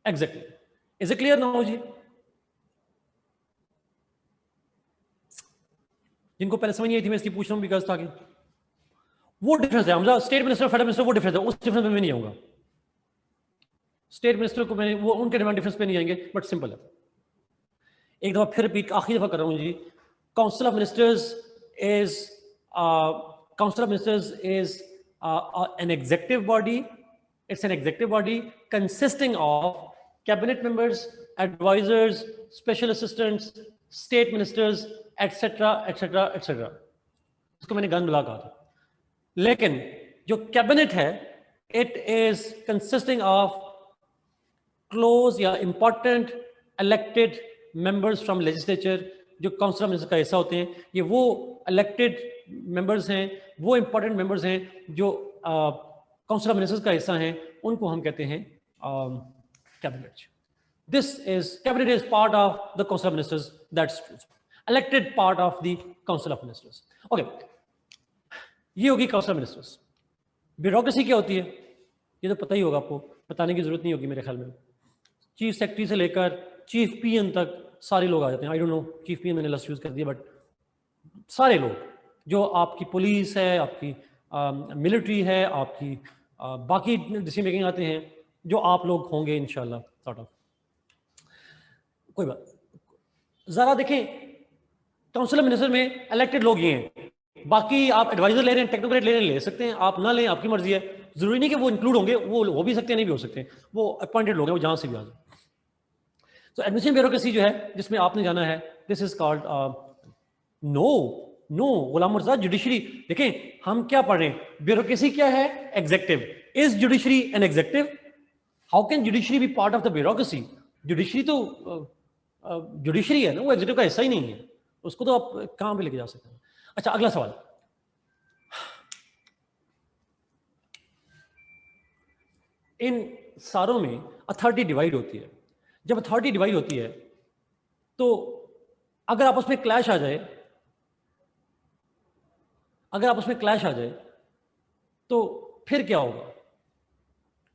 exactly. Is it clear now जी? जिनको पहले समझ नहीं आई थी मैं इसलिए पूछ रहा हूं, बिकॉज ताकि वो डिफरेंस है। हम स्टेट मिनिस्टर फेडरल मिनिस्टर वो डिफरेंस है, उस डिफरेंस में मैं नहीं आऊंगा। स्टेट मिनिस्टर को मैंने वो उनके डिफरेंस पे नहीं आएंगे, बट सिंपल है। एक दफा फिर रिपीट, आखिरी दफा कर रहा हूं जी। Council of ministers is an executive body. It's an executive body consisting of cabinet members, advisors, special assistants, state ministers, etc., etc., etc. इसको मैंने गन मिला कहा था। लेकिन जो कैबिनेट है, it is consisting of close या important elected members from legislature, जो काउंसिल ऑफ मिनिस्टर्स का हिस्सा होते हैं। ये वो इलेक्टेड मेंबर्स हैं, वो इंपॉर्टेंट मेंबर्स हैं जो काउंसिल ऑफ मिनिस्टर्स का हिस्सा हैं, उनको हम कहते हैं cabinet. This is cabinet is part of the council of ministers, that's elected part of the council of ministers. Okay, ये होगी काउंसिल ऑफ मिनिस्टर्स। ब्यूरोक्रेसी क्या होती है ये तो पता ही होगा आपको, बताने की जरूरत नहीं होगी मेरे ख्याल में। चीफ सेक्रेटरी से लेकर चीफ पीएन तक सारे लोग आ जाते हैं। I don't know, chief PN मैंने लफ्ज़ यूज कर दिया, बट सारे लोग, जो आपकी पुलिस है, आपकी मिलिट्री है, आपकी बाकी डिसीजन मेकिंग आते हैं, जो आप लोग होंगे इंशाल्लाह सॉर्ट ऑफ। कोई बात, जरा देखें काउंसिल ऑफ मिनिस्टर में इलेक्टेड लोग ये हैं, बाकी आप एडवाइजर ले रहे हैं, टेक्नोक्रेट ले रहे हैं, ले सकते हैं, आप ना लें, आपकी मर्जी है। जरूरी नहीं कि वो इंक्लूड होंगे, वो हो भी सकते हैं, नहीं भी हो सकते हैं, वो अपॉइंटेड लोग हैं, वो जहां से भी आ जाए। तो एडमिशन ब्यूरोक्रेसी जो है जिसमें आपने जाना है, this is called no no Ghulam Murtaza, judiciary देखें, हम क्या पढ़ रहे हैं, ब्यूरोक्रेसी क्या है, executive. Is judiciary an executive? How can judiciary be part of the bureaucracy? Judiciary तो जुडिशरी है ना, वो एग्जीक्यूटिव का हिस्सा ही नहीं है, उसको तो आप कहां पे लेके जा सकते हैं. अच्छा, अगला सवाल. इन सारों में अथॉरिटी डिवाइड होती है. जब अथॉरिटी डिवाइड होती है तो अगर आपस में क्लैश आ जाए, तो फिर क्या होगा?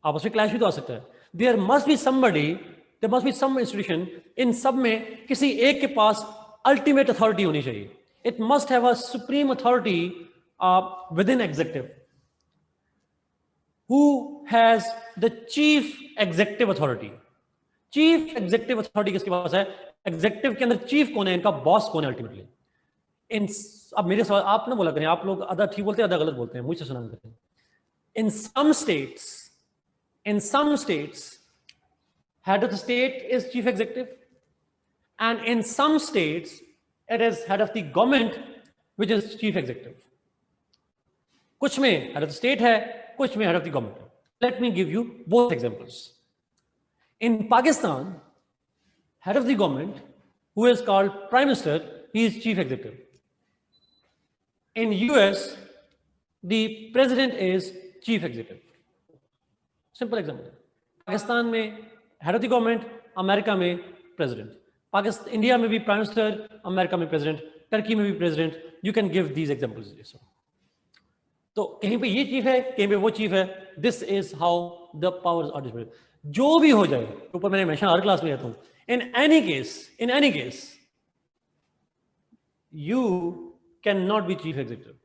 आपस में क्लैश भी तो आ सकता है. There must be somebody, there must be some institution, इन सब में किसी एक के पास अल्टीमेट अथॉरिटी होनी चाहिए. It must have a supreme authority with in executive. Who has the chief executive authority? Chief executive authority किसके पास है? एग्जीक्यूटिव के अंदर चीफ कौन है, इनका बॉस कौन है अल्टीमेटली? इन अब मेरे सवाल आप ना बोला करें, आप लोग आधा ठीक बोलते हैं आधा गलत बोलते हैं, मुझसे सुना करें. In some states head of the state is chief executive, and in some states it is head of the government which is chief executive. कुछ में head of the state है, कुछ में head of the government. Let me give you both examples. In Pakistan, head of the government, who is called Prime Minister, he is chief executive. In US, the president is chief executive. Simple example. Pakistan में head of the government, America में president. Pakistan, India में भी Prime Minister, America में president, Turkey में भी president. You can give these examples. तो कहीं पे ये चीफ है, कहीं पे वो चीफ है. This is how the powers are distributed. जो भी हो जाए, ऊपर मैंने हमेशा हर क्लास में कहता हूं, in any case you can not be chief executive.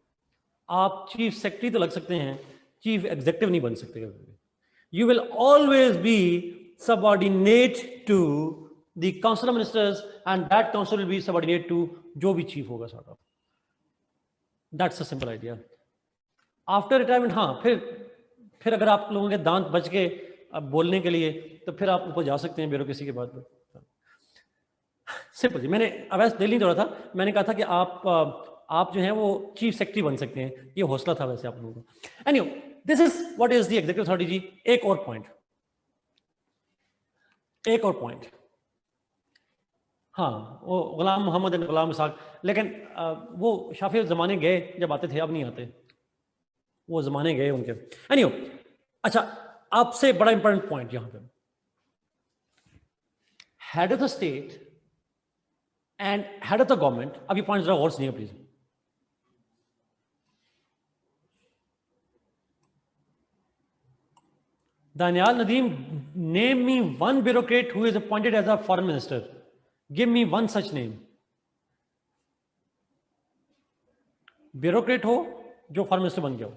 आप चीफ सेक्रेटरी तो लग सकते हैं, चीफ एग्जीक्यूटिव नहीं बन सकते. You will always be subordinate to the council of ministers, and that council will be subordinate to जो भी चीफ होगा sort of. That's a simple idea. After retirement, हाँ, फिर अगर आप लोगों के दांत बच के अब बोलने के लिए, तो फिर आप ऊपर जा सकते हैं ब्यूरोक्रेसी के बाद में. सिंपल जी. मैंने अब ऐसे दिल नहीं तोड़ा था, मैंने कहा था कि आप जो हैं वो चीफ सेक्रेटरी बन सकते हैं. ये हौसला था वैसे आप लोगों का. Anyway, this is what is the executive authority जी. एक और पॉइंट. हाँ, वो गुलाम मोहम्मद एंड गुलाम इसाक, लेकिन वो शाफी ज़माने गए जब आते थे, अब नहीं आते, वो ज़माने गए उनके. एनीवे, अच्छा, आपसे बड़ा इंपॉर्टेंट पॉइंट यहां पे, head of the state and head of the government. अभी पॉइंट जरा गौर सुनिए please. Daniyal Nadeem, name me one bureaucrat who is appointed as a foreign minister. Give me one such name. Bureaucrat हो जो फॉरेन मिनिस्टर बन गया हो.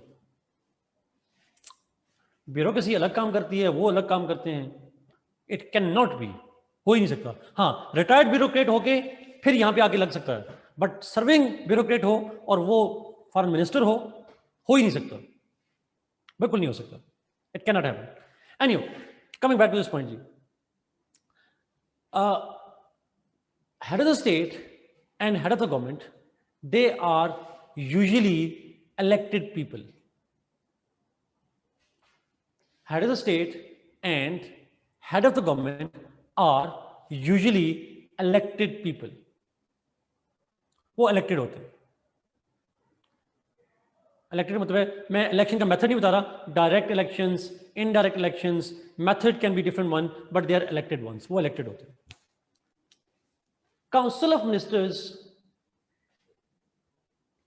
ब्यूरोक्रेसी अलग काम करती है, वो अलग काम करते हैं. इट कैन नॉट बी, हो ही नहीं सकता. हाँ, रिटायर्ड ब्यूरोक्रेट होके फिर यहां पे आके लग सकता है, बट सर्विंग ब्यूरोक्रेट हो और वो फॉरेन मिनिस्टर हो ही नहीं सकता, बिल्कुल नहीं हो सकता. It can not happen. Anyway, coming back to this point जी. Head of the state and head of the government, they are usually elected people. Head of the state and head of the government are usually elected people. वो elected होते हैं. Elected मतलब है, मैं election का method नहीं बता रहा. Direct elections, indirect elections, method can be different one, but they are elected ones. वो elected होते हैं. Council of Ministers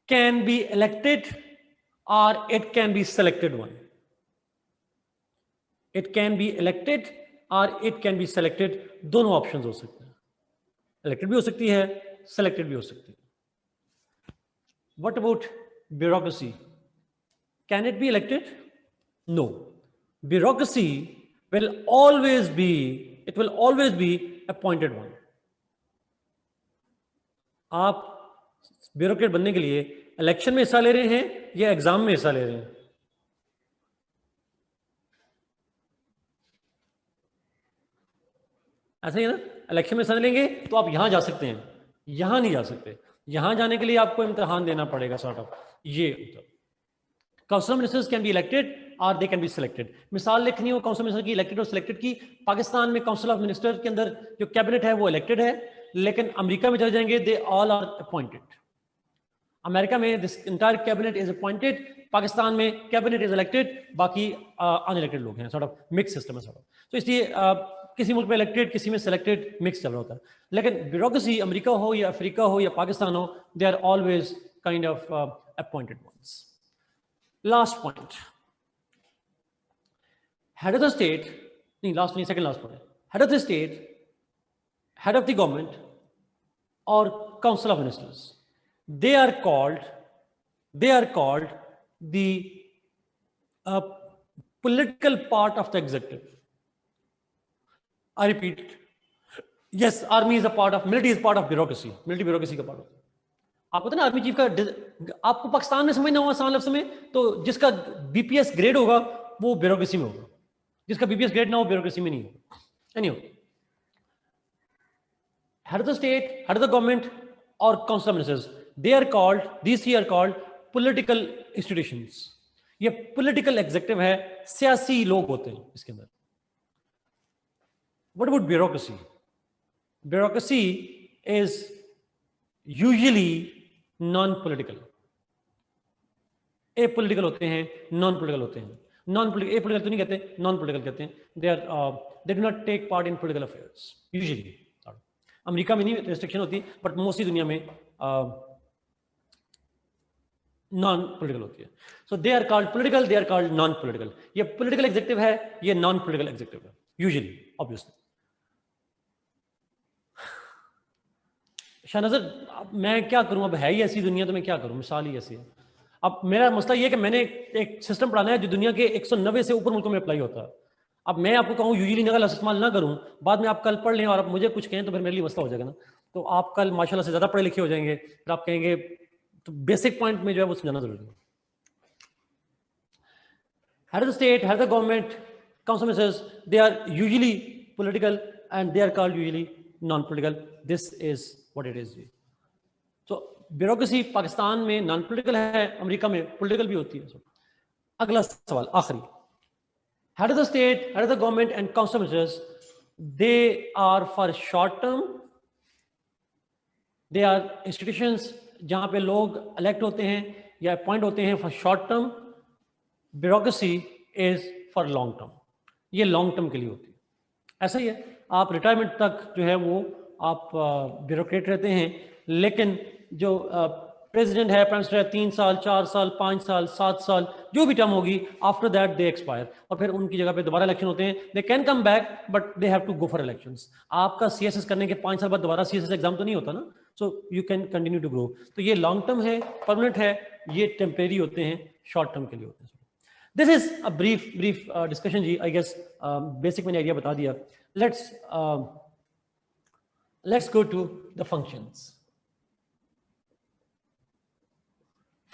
can be elected or it can be selected one. It can be elected or it can be selected. दोनों options हो सकते हैं. Elected भी हो सकती है, सेलेक्टेड भी हो सकती है. What about bureaucracy? Can it be elected? No. Bureaucracy will always be appointed one. आप ब्यूरोक्रेट बनने के लिए इलेक्शन में हिस्सा ले रहे हैं या एग्जाम में हिस्सा ले रहे हैं? ऐसा ही है ना. इलेक्शन में हिस्सा लेंगे तो आप यहां जा सकते हैं, यहां नहीं जा सकते. यहां जाने के लिए आपको इम्तिहान देना पड़ेगा सॉर्ट ऑफ। ये council ministers can be elected और दे कैन बी सिलेक्टेड। मिसाल लिखनी हो काउंसिल मिनिस्टर की इलेक्टेड और सिलेक्टेड की, पाकिस्तान में काउंसिल ऑफ मिनिस्टर के अंदर जो कैबिनेट है वो इलेक्टेड है, लेकिन अमेरिका में चले जाएंगे they all are appointed. America में this entire cabinet is appointed, Pakistan में कैबिनेट इज इलेक्टेड, बाकी अनइलेक्टेड लोग हैं, सॉर्ट ऑफ मिक्स सिस्टम है सॉर्ट ऑफ। तो इसलिए किसी मुल्क में इलेक्टेड, किसी में सिलेक्टेड, मिक्स चल रहा होता है। लेकिन ब्यूरोक्रेसी अमेरिका हो या अफ्रीका हो या पाकिस्तान हो, they are always kind of appointed ones. Last point, head of the state, नहीं लास्ट नहीं, second last point, head of the state, head of the government और council of ministers, they are called the political part of the executive. I repeat, yes, army is a part of, military is part of bureaucracy, military bureaucracy का part होता है। आपको पता है ना army chief का, आपको पाकिस्तान में समझना होगा आसान लफ्ज़ में, तो जिसका बीपीएस ग्रेड होगा वो ब्यूरोक्रेसी में होगा, जिसका बीपीएस ग्रेड ना हो ब्यूरोक्रेसी में नहीं होगा। Anyway, head of the state, head of the government और council of ministers, they are called, these three are called political institutions। ये political executive है, सियासी लोग होते हैं इसके अंदर। What about bureaucracy? Bureaucracy is usually non-political। apolitical होते हैं, non-political होते हैं। non-political, apolitical तो नहीं कहते, non-political कहते हैं। they do not take part in political affairs usually। America में नहीं restriction होती, but mostly दुनिया में नॉन पोलिटिकल होती है। So they are called political, they are called non political. ये पोलिटिकल एग्जीक्यूटिव है, ये नॉन पोलिटिकल एग्जीक्यूटिव है यूजुअली, ऑब्वियसली। शाहनज़र मैं क्या करूं, अब है ही ऐसी दुनिया तो मैं क्या करूं, मिसाल ही ऐसी है। अब मेरा मसला ये है कि मैंने एक सिस्टम पढ़ाना है जो दुनिया के 190 से ऊपर मुल्कों में अप्लाई होता है। अब मैं आपको कहूँ यूजुअली नकल इस्तेमाल ना करूँ, बाद में आप कल पढ़ लें और आप मुझे कुछ कहें तो फिर मेरे लिए मसला हो जाएगा ना। तो आप कल माशाल्लाह से ज़्यादा पढ़े लिखे हो जाएंगे, फिर आप कहेंगे, तो बेसिक पॉइंट में जो है वो समझाना जरूरी है। Head of the state, head of the government, council ministers, they are usually political and they are called usually non political. This is what it is. तो ब्यूरोक्रेसी पाकिस्तान में नॉन पॉलिटिकल है, अमेरिका में पॉलिटिकल भी होती है। अगला सवाल आखिरी, head of the state, head of the government and council ministers, they are for short term, they are institutions जहां पे लोग इलेक्ट होते हैं या अपॉइंट होते हैं for short term. Bureaucracy is for long term, ये लॉन्ग टर्म के लिए होती है। ऐसा ही है, आप रिटायरमेंट तक जो है वो आप ब्यूरोक्रेट रहते हैं, लेकिन जो प्रेसिडेंट है, प्राइम मिनिस्टर है, 3 साल, 4 साल, 5 साल, 7 साल, जो भी टर्म होगी, आफ्टर दैट दे एक्सपायर, और फिर उनकी जगह पे दोबारा इलेक्शन होते हैं। They can come back but they have to go for elections. आपका सीएसएस करने के 5 साल बाद दोबारा सीएसएस एग्जाम तो नहीं होता ना, so you can continue to grow. तो ये लॉन्ग टर्म है, परमानेंट है, ये टेम्परेरी होते हैं, शॉर्ट टर्म के लिए होते हैं। This is a brief discussion जी, आई गेस बेसिक मैंने आइडिया बता दिया। Let's go to the functions.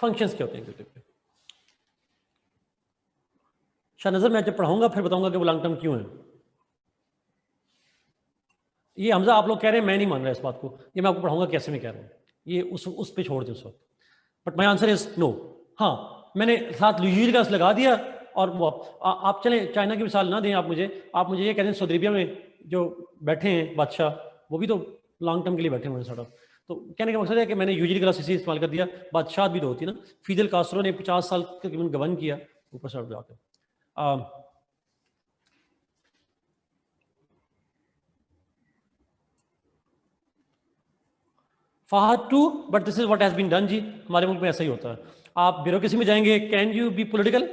Functions क्या होते हैं एग्जीक्यूटिव के? शाहनज़र मैं जब पढ़ाऊंगा फिर बताऊंगा कि वो लॉन्ग टर्म क्यों है। ये हमजा आप लोग कह रहे हैं, मैं नहीं मान रहा इस बात को, ये मैं आपको पढ़ाऊंगा कैसे मैं कह रहा हूँ, ये उस पे छोड़ दें उस वक्त। But my answer is no. हाँ, मैंने साथ यूजुअली का लगा दिया, और वो आप चलें चाइना की मिसाल ना दें आप मुझे ये कह दें सऊदी अरबिया में जो बैठे हैं बादशाह, वो भी तो लॉन्ग टर्म के लिए बैठे हुए हैं सॉर्ट ऑफ। तो कहने का मकसद है कि मैंने यूजुअली क्लास इसी इस्तेमाल कर दिया। बादशाह भी तो होती है ना, फिदेल कास्ट्रो ने 50 साल तकरीबन गवर्न किया ऊपर से जाकर। Fahad too, but this is what has been done जी, हमारे मुल्क में ऐसा ही होता है। आप ब्यूरोक्रेसी में जाएंगे, कैन यू बी पॉलिटिकल?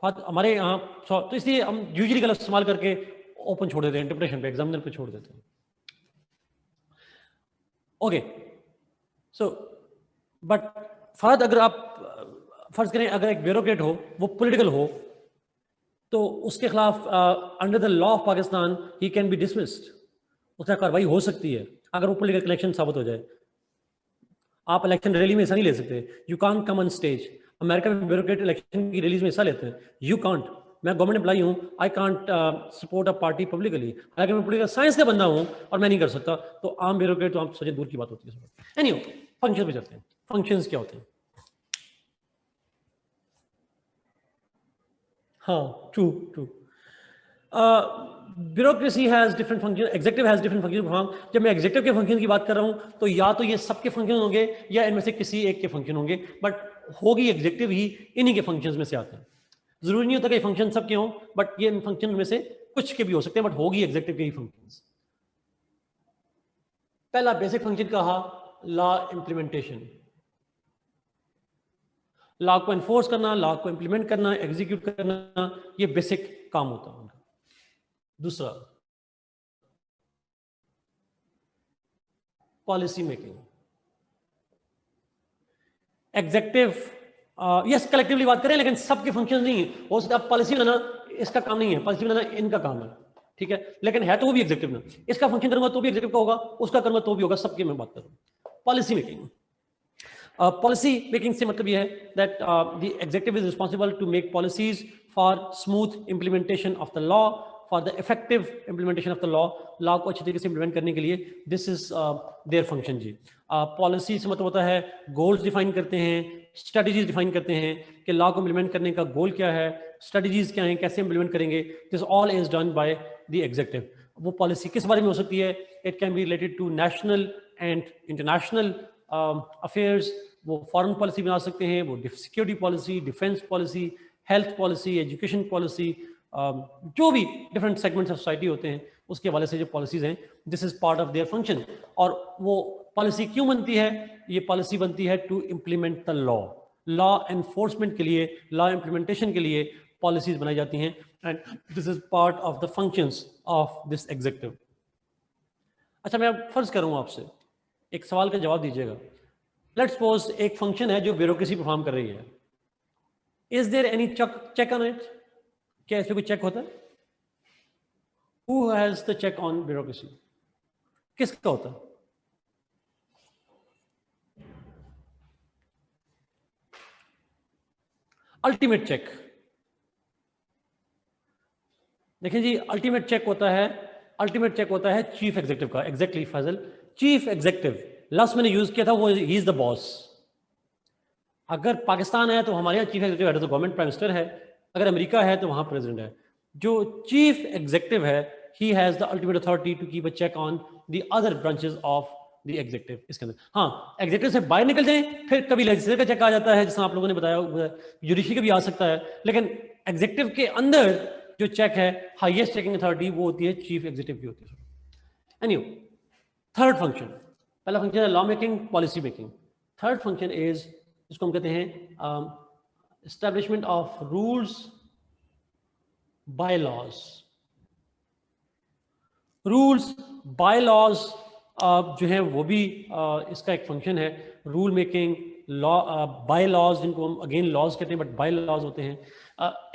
हमारे यहाँ तो इसलिए हम यूजुअली गलत इस्तेमाल करके ओपन छोड़ देते हैं, इंटरप्रिटेशन पे, एग्जामिनर पे छोड़ देते हैं। ओके, सो बट फहद अगर आप फर्ज करें अगर एक ब्यूरोक्रेट हो, वो पॉलिटिकल हो, तो उसके खिलाफ under the law of Pakistan he can be dismissed, उसका कार्रवाई हो सकती है अगर वो पॉलिटिकल कनेक्शन साबित हो जाए। आप इलेक्शन रैली में हिस्सा नहीं ले सकते, you can't come on stage. America में ब्यूरोक्रेट इलेक्शन की रैलीज में हिस्सा लेते हैं, यू कांट। मैं गवर्नमेंट एम्प्लॉई हूँ, I can't support a party publicly. अगर मैं पॉलिटिकल साइंस का बंदा हूँ और मैं नहीं कर सकता, तो आम ब्यूरोक्रेट तो आप सोचे दूर की बात होती है। एनीवे, फंक्शन पे चलते हैं। फंक्शंस क्या होते हैं? हाँ, true true. Bureaucracy has different function, executive has different function perform. जब मैं एग्जीक्यूटिव के फंक्शन की बात कर रहा हूं, तो या तो ये सबके फंक्शन होंगे या इनमें से किसी एक के फंक्शन होंगे, बट होगी एग्जीक्यूटिव ही इन्हीं के फंक्शंस में से आते हैं। जरूरी नहीं होता कि फंक्शन सबके हों, बट ये इन फंक्शन में से कुछ के भी हो सकते हैं, बट होगी एग्जीक्यूटिव के ही फंक्शंस। पहला बेसिक फंक्शन कहा, लॉ इंप्लीमेंटेशन। लॉ को एनफोर्स करना, लॉ को इंप्लीमेंट करना, एग्जीक्यूट करना, ये बेसिक काम होता है उनका। दूसरा, policy making. Executive, yes collectively बात करें, लेकिन सबके फंक्शन नहीं है। हो सकता है पॉलिसी बनाना इसका काम नहीं है, पॉलिसी बनाना इनका काम है, ठीक है, लेकिन है तो वो भी एग्जेक्टिव ना। इसका फंक्शन करूंगा तो भी एग्जेक्टिव का होगा, उसका करूंगा तो भी होगा, सबके मैं बात करूँ। पॉलिसी मेकिंग, पॉलिसी मेकिंग से मतलब ये है that the executive is responsible to make policies for smooth implementation of the law, for the effective implementation of the law. Law को अच्छी तरीके से इंप्लीमेंट करने के लिए दिस इज देयर फंक्शन जी। पॉलिसी से मतलब होता है गोल्स डिफाइन करते हैं, स्ट्रेटजीज डिफाइन करते हैं कि लॉ को इंप्लीमेंट करने का गोल क्या है, स्ट्रेटजीज क्या हैं, कैसे इंप्लीमेंट करेंगे। This all is done by the executive. वो पॉलिसी किस बारे में हो सकती है? It can be related to national and international affairs. वो फॉरेन पॉलिसी बना सकते हैं, वो security policy, defence policy, health policy, education policy, जो भी डिफरेंट सेगमेंट्स ऑफ सोसाइटी होते हैं उसके हवाले से जो पॉलिसीज हैं, this is part of their function. और वो पॉलिसी क्यों बनती है? ये पॉलिसी बनती है to implement the law. Law enforcement के लिए, लॉ इम्प्लीमेंटेशन के लिए पॉलिसीज बनाई जाती हैं, and this is part of the functions of this executive. अच्छा, मैं अब फर्ज करूँ आपसे, एक सवाल का जवाब दीजिएगा। लेट्स सपोज एक फंक्शन है जो ब्यूरोक्रेसी परफॉर्म कर रही है। Is there any check on it? क्या इसमें कोई चेक होता है? Who has the check on bureaucracy? किसका होता है? Ultimate check. देखिए जी, अल्टीमेट चेक होता है, अल्टीमेट चेक होता है चीफ एग्जीक्यूटिव का। Exactly Faisal, chief executive last मैंने यूज किया था, वो ही इज द बॉस। अगर पाकिस्तान है तो हमारे यहाँ chief executive head of the government prime minister है, अगर अमेरिका है तो वहां प्रेसिडेंट है। जो चीफ एग्जीक्यूटिव है, he has the ultimate authority to keep a check on the other branches of the executive. इसके अंदर हाँ, एग्जीक्यूटिव से बाहर निकल जाए फिर कभी लेजिस्लेचर का चेक आ जाता है, जैसा आप लोगों ने बताया, जुडिशरी का भी आ सकता है, लेकिन एग्जीक्यूटिव के अंदर जो चेक है, हाईएस्ट चेकिंग अथॉरिटी, वो होती है चीफ एग्जीक्यूटिव की होती है। एनीवे, थर्ड फंक्शन, पहला फंक्शन है law making, policy making. Third function is, इसको हम कहते हैं establishment of rules, by laws. Rules, by laws जो है वो भी इसका एक फंक्शन है। Rule making, law, by laws, जिनको हम अगेन लॉज कहते हैं बट बाय लॉज होते हैं।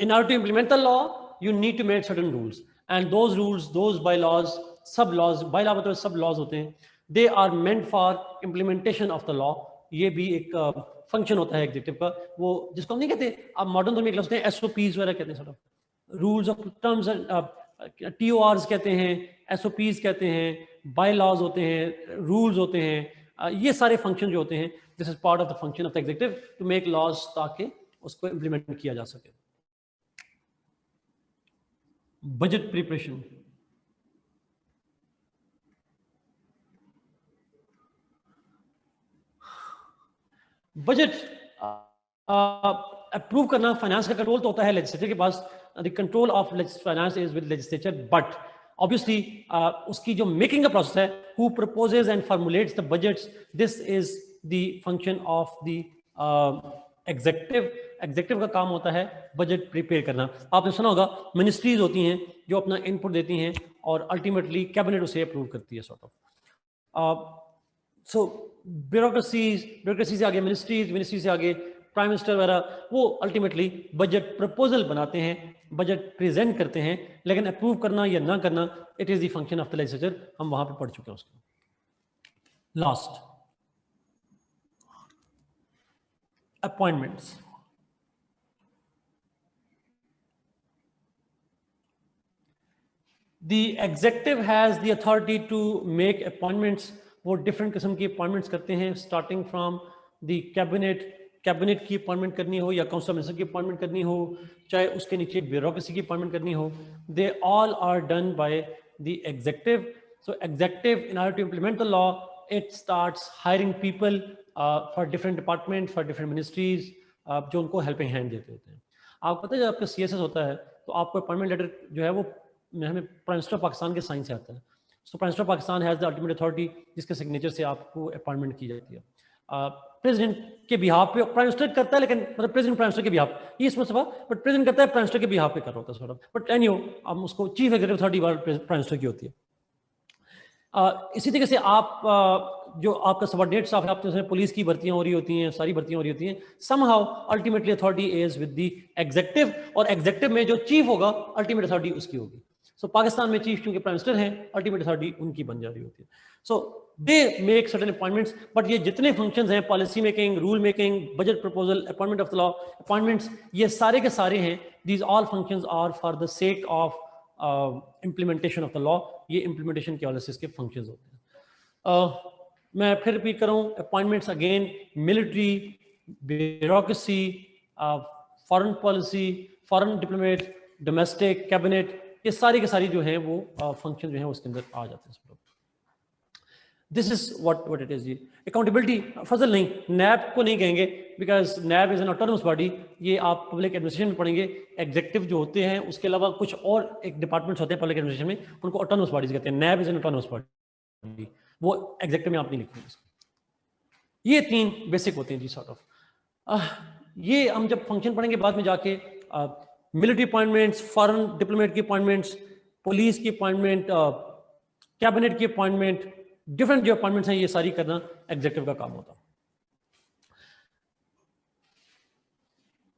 In order to implement the law you need to make certain rules, and those rules, those by laws, sub laws, by law मतलब sub laws होते हैं, they are meant for implementation of the law. ये भी एक function होता है executive का, वो जिसको हम नहीं कहते, आप मॉडर्न तो में लफ्ज़ हैं एसओपीज वगैरह कहते हैं, sort of rules of terms and TORs कहते हैं, एसओपीज कहते हैं, बाय लॉज होते हैं, रूल्स होते हैं। ये सारे फंक्शन जो होते हैं, this is part of the function of the executive to make laws, ताकि उसको इंप्लीमेंट किया जा सके। बजट प्रिपरेशन, बजट अप्रूव करना, फाइनेंस का कंट्रोल तो होता है लेजिस्लेचर के पास, the control of finance is with legislature, but obviously उसकी जो मेकिंग का प्रोसेस है, who proposes and formulates the budgets, this is the function of the executive. Executive का काम होता है बजट प्रिपेयर करना। आपने सुना होगा मिनिस्ट्रीज होती हैं जो अपना इनपुट देती हैं और अल्टीमेटली कैबिनेट उसे अप्रूव करती है, सॉर्ट ऑफ। सो ब्यूरोक्रेसी से आगे मिनिस्ट्रीज, मिनिस्ट्री से आगे प्राइम मिनिस्टर वगैरह, वो अल्टीमेटली बजट प्रपोजल बनाते हैं, बजट प्रेजेंट करते हैं, लेकिन अप्रूव करना या ना करना, it is the function of the legislature. हम वहां पे पढ़ चुके हैं उसको। Last, appointments. The executive has the authority to make appointments. वो different किस्म की appointments करते हैं, starting from the cabinet की appointment करनी हो या council minister की appointment करनी हो, चाहे उसके नीचे bureaucracy की appointment करनी हो, they all are done by the executive. So executive, in order to implement the law, it starts hiring people for different departments, for different ministries, जो उनको helping hand देते होते हैं. आपको पता है जब आपका CSS होता है तो आपको अपॉइंटमेंट लेटर जो है वो हमें प्राइम मिनिस्टर पाकिस्तान के साइन से आता है. So prime minister Pakistan has the ultimate authority जिसके सिग्नेचर से आपको अपॉइंटमेंट की जाती है. प्रेसिडेंट के बिहाफ पे प्राइम मिनिस्टर करता है, लेकिन मतलब प्रेसिडेंट प्राइम मिनिस्टर के बिहाफ ये इसमें सवाल, बट प्रेसिडेंट करता है प्राइम मिनिस्टर के बिहाफ पे कर रहा होता है सॉर्ट ऑफ. बट एनीहो हम उसको chief executive authority prime minister की होती है. इसी तरीके से आप जो आपका सबऑर्डिनेट स्टाफ है, आप जैसे पुलिस की भर्तियां हो रही होती हैं, सारी भर्तियां हो रही होती हैं, somehow ultimately authority is with the executive, और एग्जीक्यूटिव में जो चीफ होगा अल्टीमेट अथॉरिटी उसकी होगी. सो पाकिस्तान में चीफ क्योंकि प्राइम मिनिस्टर हैं, अल्टीमेट अथॉरिटी उनकी बन जा रही होती है. So they make certain appointments, but ये जितने फंक्शंस हैं, policy making, rule making, budget proposal, appointment of the law, appointments, ये सारे के सारे हैं. These all functions are for the sake of implementation of the law. ये इम्प्लीमेंटेशन के वाले से इसके फंक्शंस होते हैं. मैं फिर रिपीट करूं, appointments again military, bureaucracy, foreign policy, foreign diplomat, domestic, cabinet, ये सारी के सारी जो हैं वो फंक्शन जो हैं उसके अंदर आ जाते हैं. This is what it is. Accountability Fazal नहीं, नैब को नहीं कहेंगे because NAB is an autonomous body. ये आप पब्लिक एडमिनिस्ट्रेशन में पढ़ेंगे. एग्जीक्यूटिव जो होते हैं उसके अलावा कुछ और एक डिपार्टमेंट्स होते हैं पब्लिक एडमिनिस्ट्रेशन में, उनको ऑटोनमस बॉडीज कहते हैं. नैब इज एन ऑटोनमस बॉडी, वो एग्जीक्यूटिव में आप नहीं लिखेंगे. ये तीन बेसिक होते हैं जी सॉर्ट ऑफ. ये हम जब फंक्शन पढ़ेंगे बाद में जाके, मिलिट्री अपॉइंटमेंट्स, फॉरेन डिप्लोमेट की अपॉइंटमेंट्स, पुलिस की अपॉइंटमेंट, कैबिनेट की अपॉइंटमेंट, डिफरेंट जो अपॉइंटमेंट्स हैं ये सारी करना एग्जीक्यूटिव का काम होता है.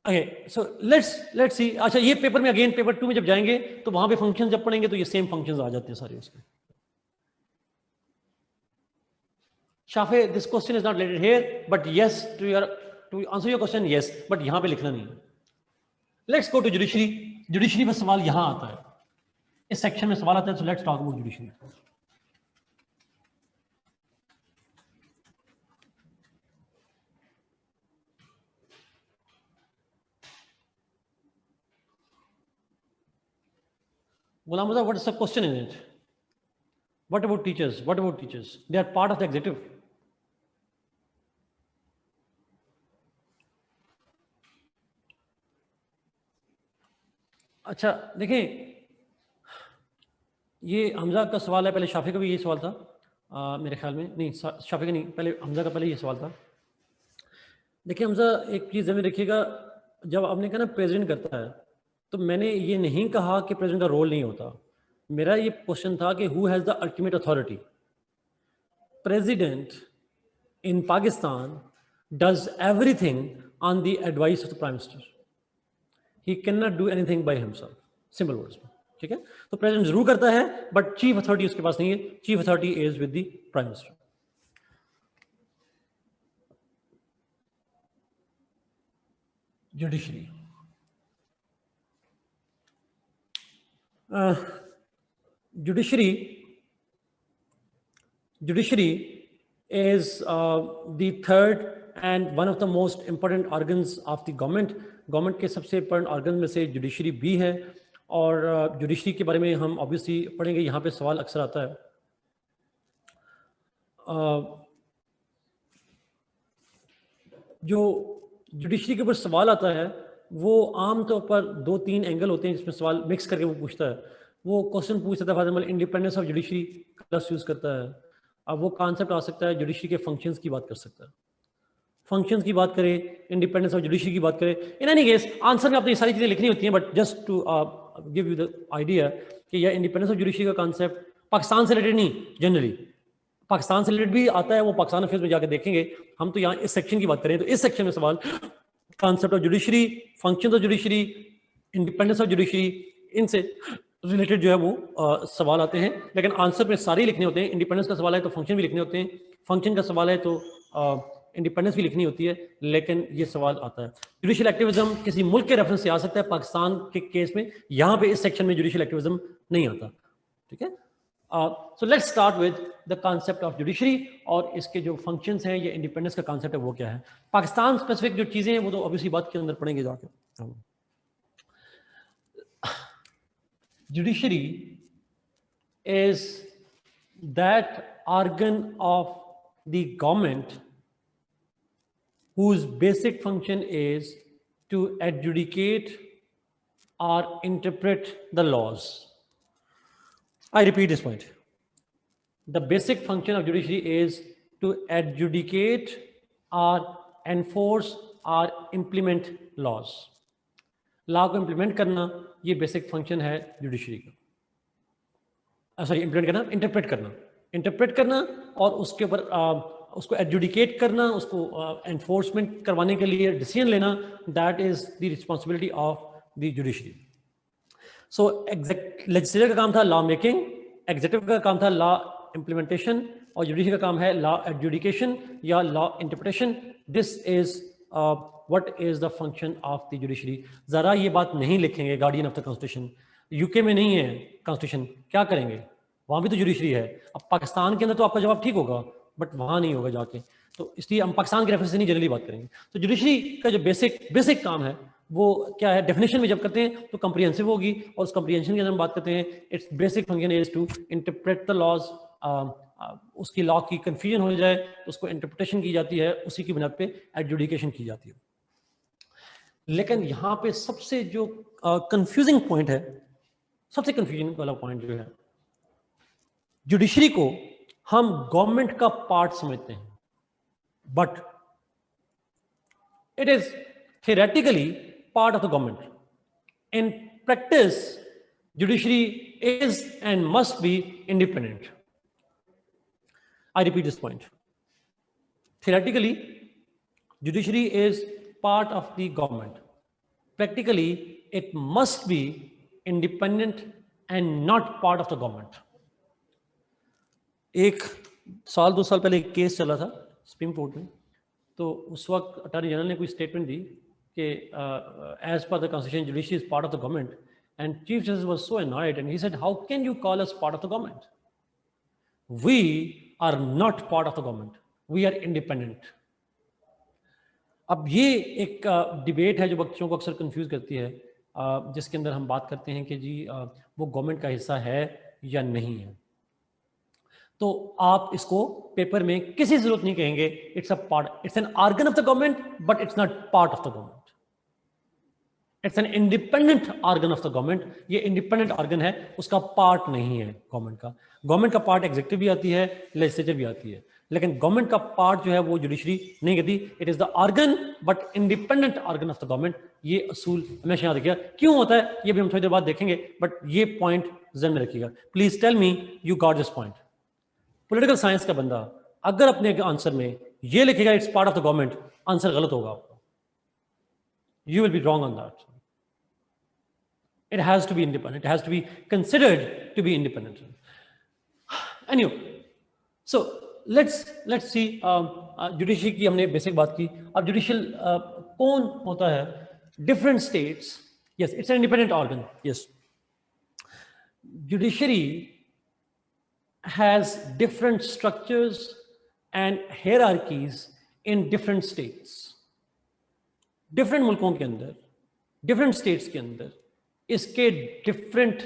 Okay, so let's see. अच्छा, ये पेपर में अगेन पेपर 2 में जब जाएंगे तो वहां पे फंक्शन जब पढ़ेंगे तो ये सेम फंक्शंस आ जाते हैं सारे उसमें. Shafi, this question is not related here, but yes, to answer your question, yes, but यहाँ पे लिखना नहीं है. Let's go to judiciary. Judiciary में सवाल यहाँ आता है, इस सेक्शन में सवाल आता है. So let's talk about judiciary. Ghulam Reza, what is the question in it? What about teachers? What about teachers? They are part of the executive. अच्छा देखिए, ये हमजा का सवाल है, पहले शाफी का भी ये सवाल था मेरे ख्याल में. नहीं, शाफी का नहीं, पहले हमजा का पहले ये सवाल था. देखिए हमजा, एक चीज़ में देखिएगा, जब आपने कहा ना प्रेसिडेंट करता है, तो मैंने ये नहीं कहा कि प्रेसिडेंट का रोल नहीं होता. मेरा ये क्वेश्चन था कि who has the ultimate authority. President in Pakistan does everything on the advice of the prime minister. He can not do anything by himself, simple words में. ठीक है, तो प्रेसिडेंट जरूर करता है, बट चीफ अथॉरिटी उसके पास नहीं है. Chief authority is with the prime minister. Judiciary, judiciary is the third and one of the most important organs of the government. Government के सबसे इंपॉर्टेंट ऑर्गन में से जुडिशरी भी है. और जुडिशरी के बारे में हम ऑब्वियसली पढ़ेंगे, यहाँ पे सवाल अक्सर आता है. जो जुडिशरी के ऊपर सवाल आता है वो आमतौर पर 2-3 एंगल होते हैं जिसमें सवाल मिक्स करके वो पूछता है. वो क्वेश्चन पूछ सकता है for example independence of judiciary का लफ्ज़ यूज़ करता है. अब वो कॉन्सेप्ट आ सकता है, जुडिशरी के फंक्शंस की बात कर सकता है. फंक्शंस की बात करें, इंडिपेंडेंस ऑफ जुडिशरी की बात करें. इन एनी केस आंसर में आपने ये सारी चीज़ें लिखनी होती हैं, but just to give you the idea कि यह इंडिपेंडेंस ऑफ जुडिशरी का कॉन्सेप्ट पाकिस्तान से रिलेटेड नहीं, जनरली पाकिस्तान से रिलेटेड भी आता है, वो पाकिस्तान अफेयर्स में जाकर देखेंगे. हम तो यहाँ इस सेक्शन की बात करें तो इस सेक्शन में सवाल concept of judiciary, functions of judiciary, independence of judiciary, इनसे रिलेटेड जो है वो सवाल आते हैं. लेकिन आंसर में सारे लिखने होते हैं. इंडिपेंडेंस का सवाल है तो फंक्शन भी लिखने होते हैं, फंक्शन का सवाल है तो इंडिपेंडेंस भी लिखनी होती है. लेकिन ये सवाल आता है. जुडिशियल एक्टिविज्म किसी मुल्क के रेफरेंस से आ सकता है, पाकिस्तान के केस में यहाँ पे इस सेक्शन में जुडिशियल एक्टिविज्म नहीं आता. ठीक है। So let's start with the concept of judiciary, और इसके जो फंक्शंस हैं, ये इंडिपेंडेंस का कॉन्सेप्ट है वो क्या है। पाकिस्तान स्पेसिफिक जो चीज़ें हैं वो तो ऑब्वियसली बात के अंदर पढ़ेंगे जाके। Judiciary is that organ of the government whose basic function is to adjudicate or interpret the laws. I repeat this point. The basic function of judiciary is to adjudicate or enforce or implement laws. Law को implement करना ये basic function है judiciary का। Sorry, implement करना, interpret करना और उसके ऊपर उसको एडजुडिकेट करना, उसको एनफोर्समेंट करवाने के लिए डिसीजन लेना, that is the responsibility of the judiciary. So legislature का काम था लॉ मेकिंग, एग्जीक्यूटिव का काम था लॉ इम्प्लीमेंटेशन, और जुडिशरी का काम है लॉ एडजुडिकेशन या law interpretation. This is what is the function of the judiciary. जरा ये बात नहीं लिखेंगे guardian of the constitution, UK में नहीं है कॉन्स्टिट्यूशन, क्या करेंगे, वहां भी तो जुडिशरी है। अब पाकिस्तान के अंदर तो आपका जवाब ठीक होगा, बट वहां नहीं होगा जाके, तो इसलिए हम पाकिस्तान के रेफरेंस से नहीं जनरली बात करेंगे। तो जुडिशरी का जो बेसिक काम है वो क्या है, डेफिनेशन में जब करते हैं तो कंप्रीहेंसिव होगी, और उस कंप्रीहेंशन के अंदर हम बात करते हैं it's basic function is to interpret the laws. उसकी लॉ की कंफ्यूजन हो जाए तो उसको इंटरप्रिटेशन की जाती है, उसी की बुनियाद पे एडजुडिकेशन की जाती है। लेकिन यहाँ पे सबसे जो कंफ्यूजिंग पॉइंट है, सबसे कंफ्यूजन वाला पॉइंट जो है, जुडिशरी को हम गवर्नमेंट का पार्ट समझते हैं, but it is theoretically part of the government. In practice judiciary is and must be independent. I repeat this point. Theoretically judiciary is part of the government. Practically, it must be independent and not part of the government. एक साल 2 साल पहले एक case चला था supreme court में, तो उस वक्त अटॉर्नी जनरल ने कोई स्टेटमेंट दी कि as per the constitution judiciary is part of the government, and chief justice was so annoyed and he said how can you call us part of the government, we are not part of the government, we are independent. अब ये एक debate है जो बच्चों को अक्सर confuse करती है, जिसके अंदर हम बात करते हैं कि जी वो गवर्नमेंट का हिस्सा है या नहीं है। तो आप इसको पेपर में किसी जरूरत नहीं कहेंगे it's a part, it's an organ of the government but it's not part of the government, it's an independent organ of the government. ये इंडिपेंडेंट ऑर्गन है, उसका पार्ट नहीं है गवर्नमेंट का। गवर्नमेंट का पार्ट एग्जीक्यूटिव भी आती है, लेजिस्लेचर भी आती है, लेकिन गवर्नमेंट का पार्ट जो है वो जुडिशरी नहीं करती। It is the organ but independent organ of the government. ये असूल हमेशा याद रखिएगा। क्यों होता है ये भी हम थोड़ी देर बाद देखेंगे, बट ये पॉइंट जहन में रखिएगा। Please tell me you got this point. Political science का बंदा अगर अपने आंसर में ये लिखेगा it's part of the government, answer गलत होगा आपका, you will be wrong on that. It has to be independent. It has to be considered to be independent. Anyway, so let's see. Judiciary की हमने basic बात की। अब judicial कौन होता है? Different states. Yes, it's an independent organ. Yes. Judiciary has different structures and hierarchies in different states. Different मुल्कों के अंदर, different states के अंदर इसके डिफरेंट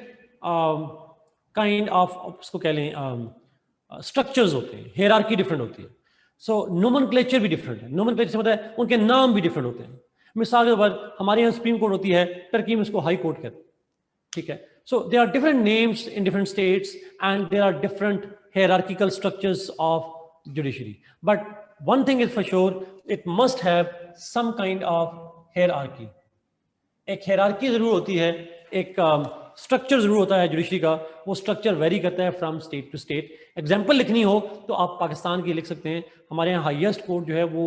काइंड ऑफ उसको कह लें स्ट्रक्चर्स होते हैं, हियरार्की डिफरेंट होती है। सो नोमेनक्लेचर भी डिफरेंट है। नोमेनक्लेचर मतलब है उनके नाम भी डिफरेंट होते हैं। मिसाल के तौर पर हमारे यहाँ सुप्रीम कोर्ट होती है, टर्की में उसको हाई कोर्ट कहते हैं, ठीक है। So there are different names in different states and there are different hierarchical structures of judiciary, but one thing is for sure, it must have some kind of hierarchy. एक hierarchy जरूर होती है, एक structure जरूर होता है judiciary का। वो स्ट्रक्चर वेरी करता है from state to state. Example लिखनी हो तो आप पाकिस्तान की लिख सकते हैं। हमारे यहाँ हाईएस्ट कोर्ट जो है वो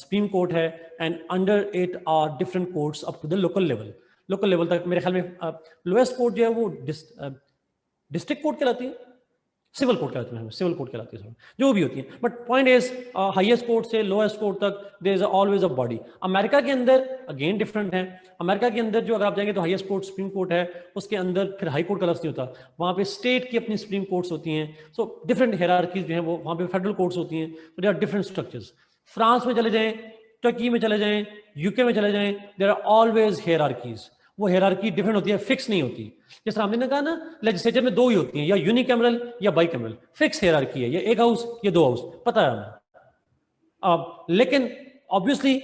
सुप्रीम कोर्ट है, and under it are different courts up to the local level. Local level तक मेरे ख्याल में लोएस्ट कोर्ट जो है वो डिस्ट्रिक्ट कोर्ट कहलाती है, सिविल कोर्ट कहलाती है, सिविल कोर्ट कहलाती है, जो भी होती है। But point is highest court से लोएस्ट कोर्ट तक there is always a body. America के अंदर अगेन डिफरेंट है। अमेरिका के अंदर जो अगर आप जाएंगे तो हाईएस्ट कोर्ट सुप्रीम कोर्ट है, उसके अंदर फिर हाई कोर्ट का लफ्ज नहीं होता, वहाँ पे स्टेट की अपनी सुप्रीम कोर्ट्स होती हैं। सो डिफरेंट हायरार्कीज जो है वो वहाँ पे फेडरल कोर्ट्स होती हैं, तो there are different structures. France में चले जाएं, टर्की में चले जाएं, यूके में चले जाएं, देयर आर ऑलवेज हायरार्कीज। वो हायरार्की डिफरेंट होती है, फिक्स नहीं होती। जैसे हमने कहा ना, लेजिस्लेचर में दो ही होती हैं, या यूनिकैमरल या बाइकैमरल, फिक्स हायरार्की है, ये एक हाउस ये दो हाउस, पता है हमें। लेकिन ऑब्वियसली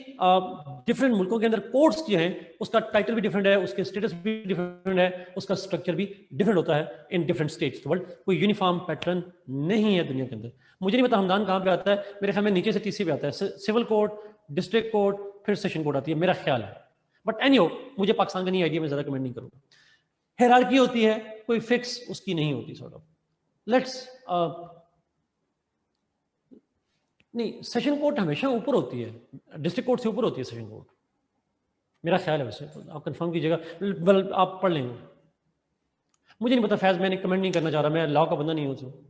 डिफरेंट मुल्कों के अंदर कोर्ट्स जो हैं उसका टाइटल भी डिफरेंट है, उसके स्टेटस भी डिफरेंट है, उसका स्ट्रक्चर भी डिफरेंट होता है इन डिफरेंट स्टेट्स वर्ल्ड। कोई यूनिफॉर्म पैटर्न नहीं है दुनिया के अंदर। मुझे नहीं पता हमदान कहाँ पे आता है, मेरे ख्याल में नीचे से तीसरे पे आता है, सिविल कोर्ट, डिस्ट्रिक्ट कोर्ट, फिर सेशन कोर्ट आती है, मेरा ख्याल है। बट एनीहो, मुझे पाकिस्तान का नहीं आइडिया, मैं ज्यादा कमेंट नहीं करूंगा। हायरार्की होती है, कोई फिक्स उसकी नहीं होती सॉर्ट ऑफ। लेट्स नहीं, सेशन कोर्ट हमेशा ऊपर होती है, डिस्ट्रिक्ट कोर्ट से ऊपर होती है सेशन कोर्ट, मेरा ख्याल है। वैसे तो आप कंफर्म कीजिएगा, बल आप पढ़ लेंगे, मुझे नहीं पता फैज, मैंने कमेंट नहीं करना चाह रहा, मैं लॉ का बंदा नहीं हूँ। तो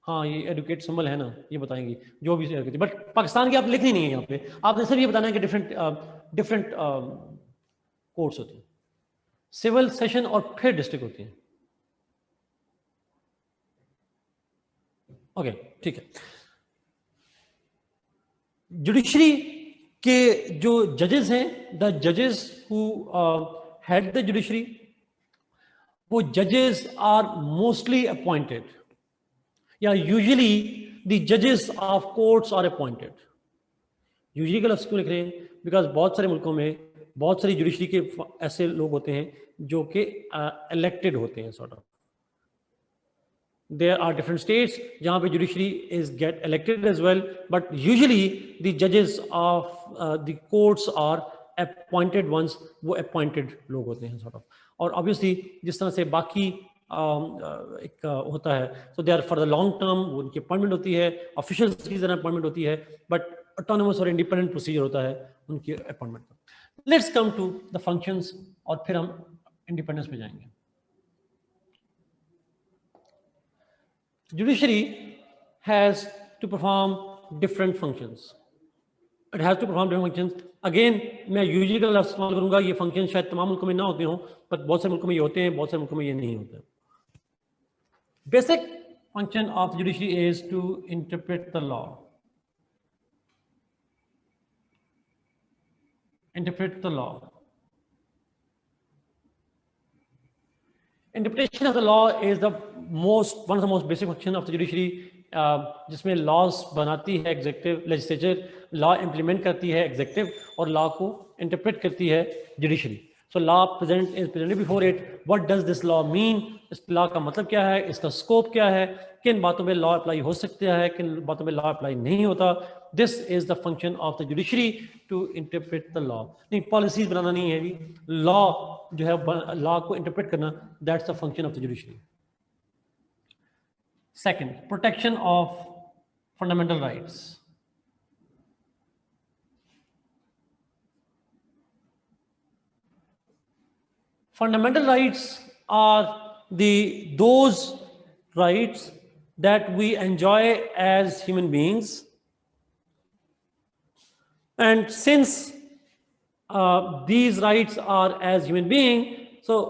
हाँ, ये एडुकेट सिंबल है ना, ये बताएंगी जो भी, बट पाकिस्तान की आप लिखनी नहीं है यहाँ पे, आपने सिर्फ ये बताना है कि डिफरेंट कोर्ट्स होती हैं, सिविल, सेशन और फिर डिस्ट्रिक्ट होती हैं। ओके, ठीक है। जुडिशरी के जो जजेस हैं, द जजेस हु हेड द जुडिशरी, वो जजेस आर मोस्टली अपॉइंटेड, या यूजुअली द जजेस of courts are appointed. Usually का लफ्ज़ क्यों लिख रहे हैं? बिकॉज बहुत सारे मुल्कों में बहुत सारी जुडिशरी के ऐसे लोग होते हैं जो कि इलेक्टेड होते हैं sort of. There are different states जहाँ पे judiciary is get elected as well, but usually the judges of the courts are appointed ones, वो appointed लोग होते हैं sort of। और obviously जिस तरह से बाकी एक होता है, so they are for the long term, उनकी appointment होती है, officials की तरह appointment होती है, but autonomous और independent procedure होता है उनकी appointment का। Let's come to the functions और फिर हम independence पे जाएंगे। Judiciary has to perform different functions. It has to perform different functions. Again, मैं यूजुअली का लफ्ज़ इस्तेमाल करूंगा, ये फंक्शन शायद तमाम मुल्कों में ना होते हों, पर बहुत सारे मुल्कों में ये होते हैं, बहुत सारे मुल्कों में ये नहीं होते। Basic function of the judiciary is to interpret the law. Interpret the law. Interpretation of the law is one of the most basic functions of the judiciary, जिसमें लॉज बनाती है एग्जीक्यूटिव, लेजिस्लेचर लॉ इंप्लीमेंट करती है executive, और law को interpret करती है judiciary. So law presented before it, what does this law mean, इस लॉ का मतलब क्या है, इसका स्कोप क्या है, किन बातों में लॉ अप्लाई हो सकता है, किन बातों में लॉ अप्लाई नहीं होता। This is the function of the judiciary, to interpret the law. नहीं, पॉलिसीज बनाना नहीं है, भी लॉ जो है लॉ को इंटरप्रेट करना, that's the function of the judiciary. Second, protection of fundamental rights. Fundamental rights are those rights that we enjoy as human beings, and since these rights are as human beings, so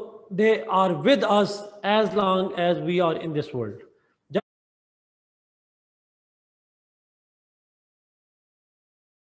they are with us as long as we are in this world.